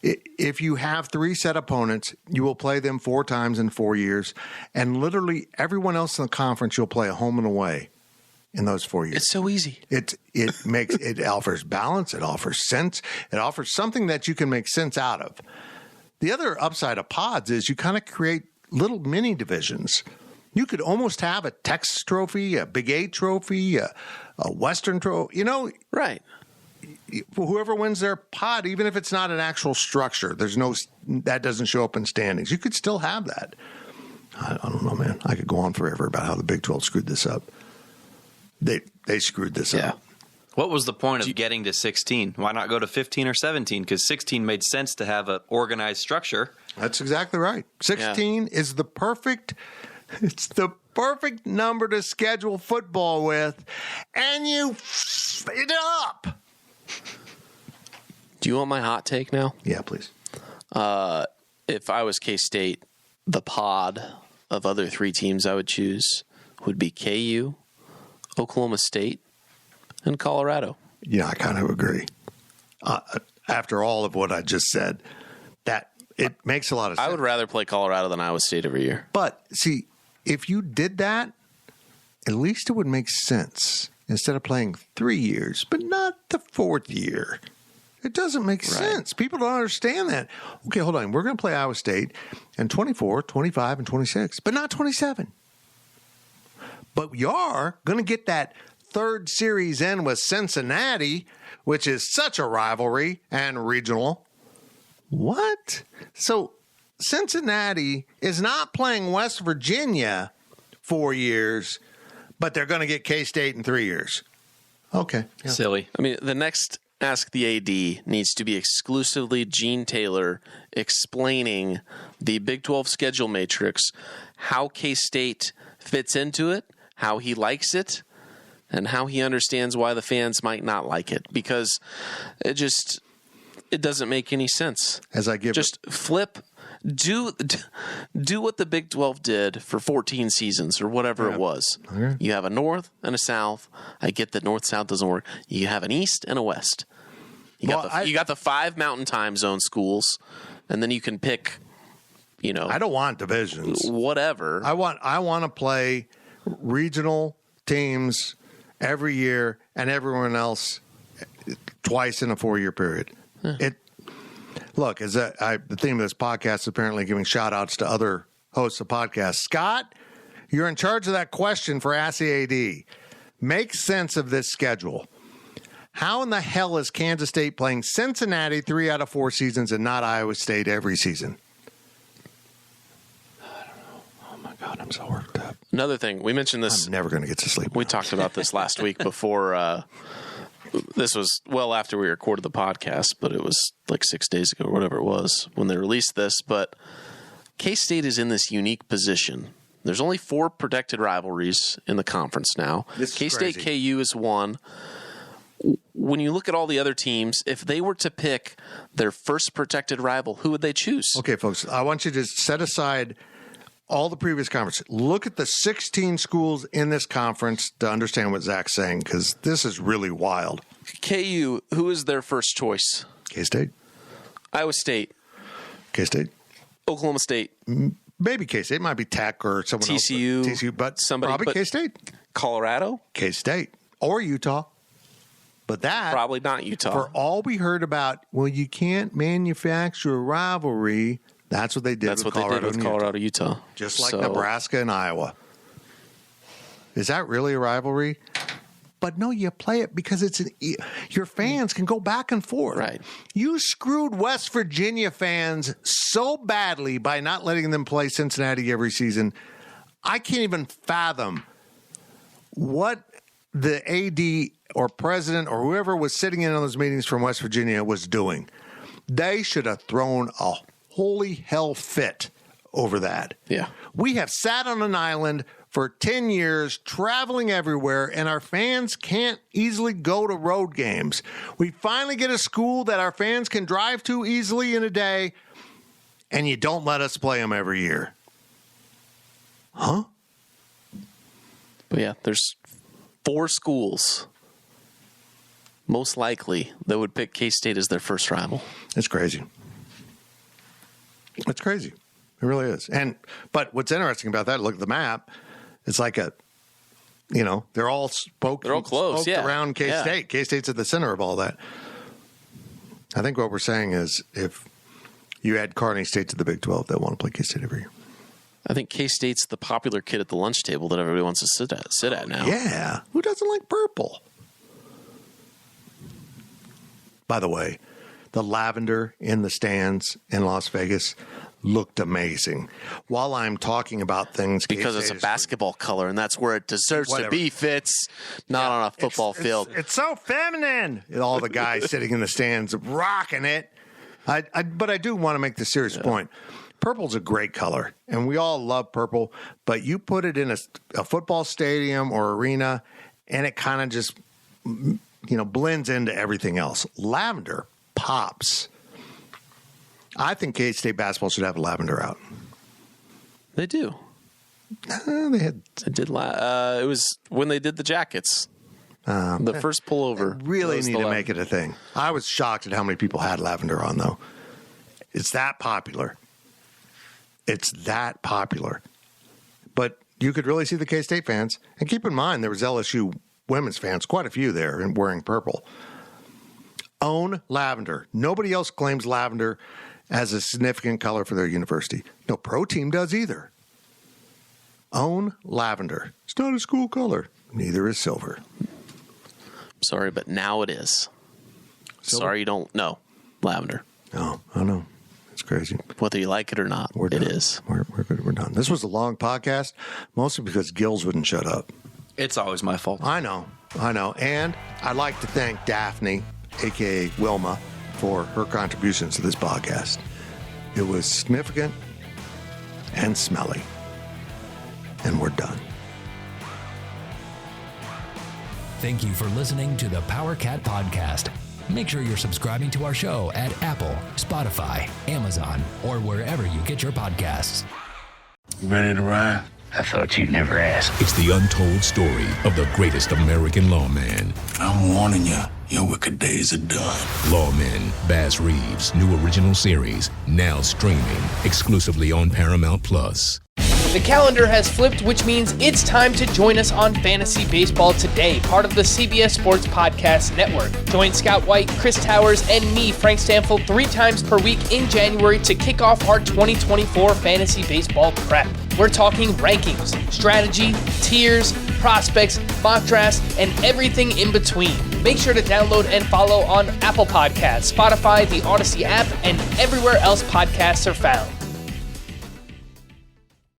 If you have 3 set opponents, you will play them 4 times in 4 years, and literally everyone else in the conference you'll play a home and away in those 4 years. It's so easy. It offers balance. It offers sense. It offers something that you can make sense out of. The other upside of pods is you kind of create little mini divisions. You could almost have a Texas trophy, a Big 8 trophy, a Western trophy, you know. Right. Whoever wins their pod, even if it's not an actual structure, that doesn't show up in standings. You could still have that. I don't know, man. I could go on forever about how the Big 12 screwed this up. They screwed this up. What was the point of getting to 16? Why not go to 15 or 17? Because 16 made sense to have an organized structure. That's exactly right. 16 is the perfect... It's the perfect number to schedule football with, and you f it up. Do you want my hot take now? Yeah, please. If I was K-State, the pod of other 3 teams I would choose would be KU, Oklahoma State, and Colorado. Yeah, I kind of agree. After all of what I just said, that it makes a lot of sense. I would rather play Colorado than Iowa State every year. But, see, if you did that, at least it would make sense. Instead of playing 3 years, but not the 4th year. It doesn't make sense. People don't understand that. Okay, hold on. We're going to play Iowa State in 24, 25, and 26, but not 27. But we are going to get that 3rd series in with Cincinnati, which is such a rivalry and regional. What? So Cincinnati is not playing West Virginia 4 years, but they're going to get K-State in 3 years. Okay. Yeah. Silly. I mean, the next Ask the AD needs to be exclusively Gene Taylor explaining the Big 12 schedule matrix, how K-State fits into it, how he likes it, and how he understands why the fans might not like it, because it doesn't make any sense. As I give flip, do what the Big 12 did for 14 seasons or whatever it was. Okay. You have a North and a South. I get that North-South doesn't work. You have an East and a West. You got the 5 Mountain Time Zone schools, and then you can pick, I don't want divisions. Whatever. I want to play regional teams every year and everyone else twice in a 4-year period. Look, the theme of this podcast is apparently giving shout-outs to other hosts of podcasts. Scott, you're in charge of that question for Ask the AD. Make sense of this schedule. How in the hell is Kansas State playing Cincinnati 3 out of 4 seasons and not Iowa State every season? I don't know. Oh, my God, I'm so worked up. Another thing, we mentioned this. I'm never going to get to sleep. We talked about this last week before. This was well after we recorded the podcast, but it was like 6 days ago or whatever it was when they released this. But K-State is in this unique position. There's only 4 protected rivalries in the conference now. K-State KU is 1. When you look at all the other teams, if they were to pick their first protected rival, who would they choose? Okay, folks, I want you to set aside all the previous conference. Look at the 16 schools in this conference to understand what Zach's saying, because this is really wild. KU, who is their first choice? K-State. Iowa State. K-State. Oklahoma State. Maybe K-State. Might be Tech or someone else. TCU, but probably K-State. Colorado. K-State. Or Utah. But that... Probably not Utah. For all we heard about, well, you can't manufacture a rivalry... That's what they did with Colorado, Utah. Just like Nebraska and Iowa. Is that really a rivalry? But no, you play it because your fans can go back and forth. Right. You screwed West Virginia fans so badly by not letting them play Cincinnati every season. I can't even fathom what the AD or president or whoever was sitting in on those meetings from West Virginia was doing. They should have thrown a holy hell fit over that. Yeah. We have sat on an island for 10 years, traveling everywhere, and our fans can't easily go to road games. We finally get a school that our fans can drive to easily in a day, and you don't let us play them every year. Huh? But yeah, there's 4 schools, most likely, that would pick K-State as their first rival. It's crazy. It's crazy. It really is. But what's interesting about that, look at the map, it's like they're all spoked close, yeah. around K-State. Yeah. K-State's at the center of all that. I think what we're saying is if you add Kearney State to the Big 12, they'll want to play K-State every year. I think K-State's the popular kid at the lunch table that everybody wants to sit at now. Yeah. Who doesn't like purple? By the way, the lavender in the stands in Las Vegas looked amazing. While I'm talking about things... Because it's a basketball color, and that's where it deserves to be, Fitz, not on a football field. It's so feminine. All the guys sitting in the stands rocking it. But I do want to make the serious point. Purple's a great color, and we all love purple, but you put it in a football stadium or arena, and it kind of just, blends into everything else. Lavender pops. I think K-State basketball should have lavender out. They do. It was when they did the jackets. The first pullover. Really need to make it a thing. I was shocked at how many people had lavender on, though. It's that popular. It's that popular. But you could really see the K-State fans. And keep in mind, there was LSU women's fans, quite a few there, and wearing purple. Own lavender. Nobody else claims lavender as a significant color for their university. No pro team does either. Own lavender. It's not a school color. Neither is silver. Sorry, but now it is. Silver? Sorry you don't know. Lavender. No, I know. It's crazy. Whether you like it or not, it done. Is. We're good. We're done. This was a long podcast, mostly because Gills wouldn't shut up. It's always my fault. I know. And I'd like to thank Daphne, a.k.a. Wilma, for her contributions to this podcast. It was significant and smelly. And we're done. Thank you for listening to the Power Cat Podcast. Make sure you're subscribing to our show at Apple, Spotify, Amazon, or wherever you get your podcasts. Ready to ride? I thought you'd never ask. It's the untold story of the greatest American lawman. I'm warning you, your wicked days are done. Lawman, Bass Reeves' new original series, now streaming exclusively on Paramount+. The calendar has flipped, which means it's time to join us on Fantasy Baseball Today, part of the CBS Sports Podcast Network. Join Scott White, Chris Towers, and me, Frank Stanfield, 3 times per week in January to kick off our 2024 Fantasy Baseball Prep. We're talking rankings, strategy, tiers, prospects, mock drafts, and everything in between. Make sure to download and follow on Apple Podcasts, Spotify, the Odyssey app, and everywhere else podcasts are found.